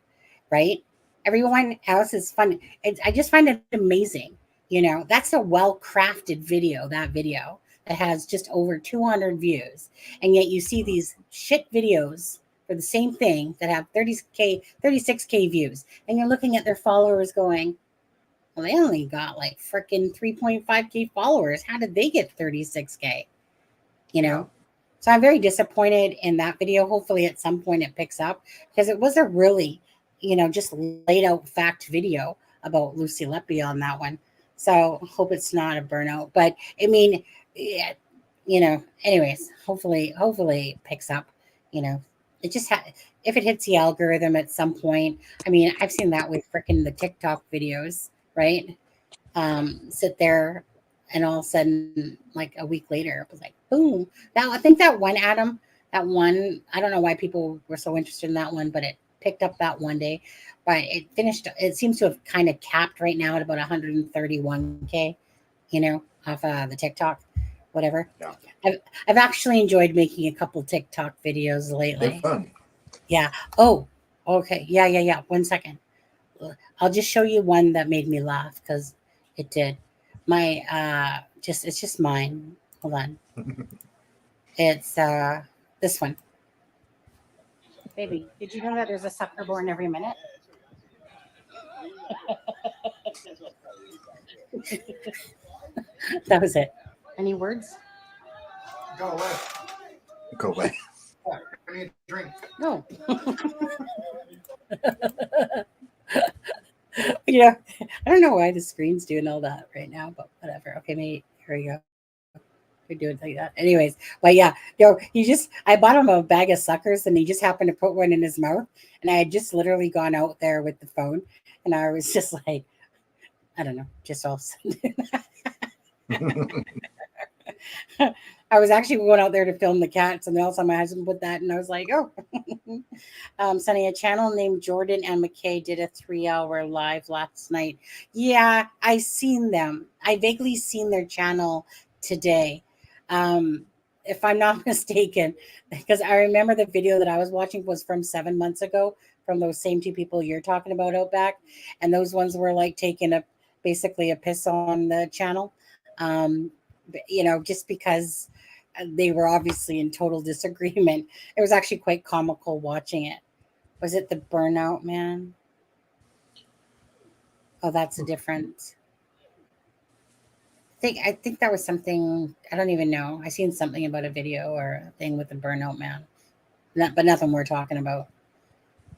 right? Everyone else is fun. I just find it amazing. That's a well crafted video, that video that has just over 200 views. And yet you see these shit videos for the same thing that have 30K, 36K views. And you're looking at their followers going, well, they only got like freaking 3.5K followers. How did they get 36K? Yeah. So I'm very disappointed in that video. Hopefully at some point it picks up because it was a really, just laid out fact video about Lucy Leppy on that one. So hope it's not a burnout. But I mean, yeah, anyways, hopefully it picks up. It just if it hits the algorithm at some point. I mean, I've seen that with freaking the TikTok videos, right? Sit there and all of a sudden, like a week later, it was like, boom. I think that one, Adam, I don't know why people were so interested in that one, but it picked up that one day. But it seems to have kind of capped right now at about 131K, off the TikTok, whatever. Yeah. I've actually enjoyed making a couple TikTok videos lately. They're fun. Yeah. Oh, okay. Yeah. 1 second. I'll just show you one that made me laugh because it did. It's just mine. Hold on. It's this one. Baby, did you know that there's a sucker born every minute? That was it. Any words? Go away. Go away. I need a drink. No. I don't know why the screen's doing all that right now, but whatever. Okay, mate, here we go. We're doing like that. Anyways, but yeah, I bought him a bag of suckers and he just happened to put one in his mouth. And I had just literally gone out there with the phone and I was just like, I don't know, just all of a sudden. I was actually going out there to film the cats, and then also my husband put that, and I was like, oh. Sonny, a channel named Jordan and McKay did a 3-hour live last night. Yeah, I seen them. I vaguely seen their channel today. If I'm not mistaken, because I remember the video that I was watching was from 7 months ago from those same two people you're talking about out back. And those ones were like taking basically a piss on the channel. Just because they were obviously in total disagreement. It was actually quite comical watching it. Was it the burnout man? Oh, that's a different. I think that was something, I don't even know. I seen something about a video or a thing with the burnout man. But nothing we're talking about.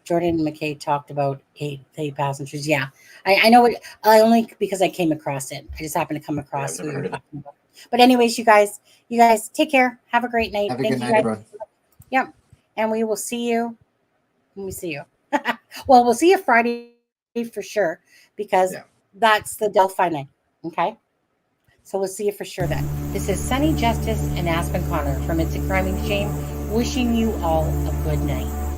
Jordan and McKay talked about eight passengers. Yeah, I know it. Only because I came across it. I just happened to come across. I've never heard of it. But anyways, you guys take care. Have a great night. Have a Thank good you night, guys. everyone. Yep. And we will see you. When we see you. Well, we'll see you Friday for sure because that's the Delphi night. Okay. So we'll see you for sure then. This is Sunny Justice and Aspen Connor from It's a Crime and Shame, wishing you all a good night.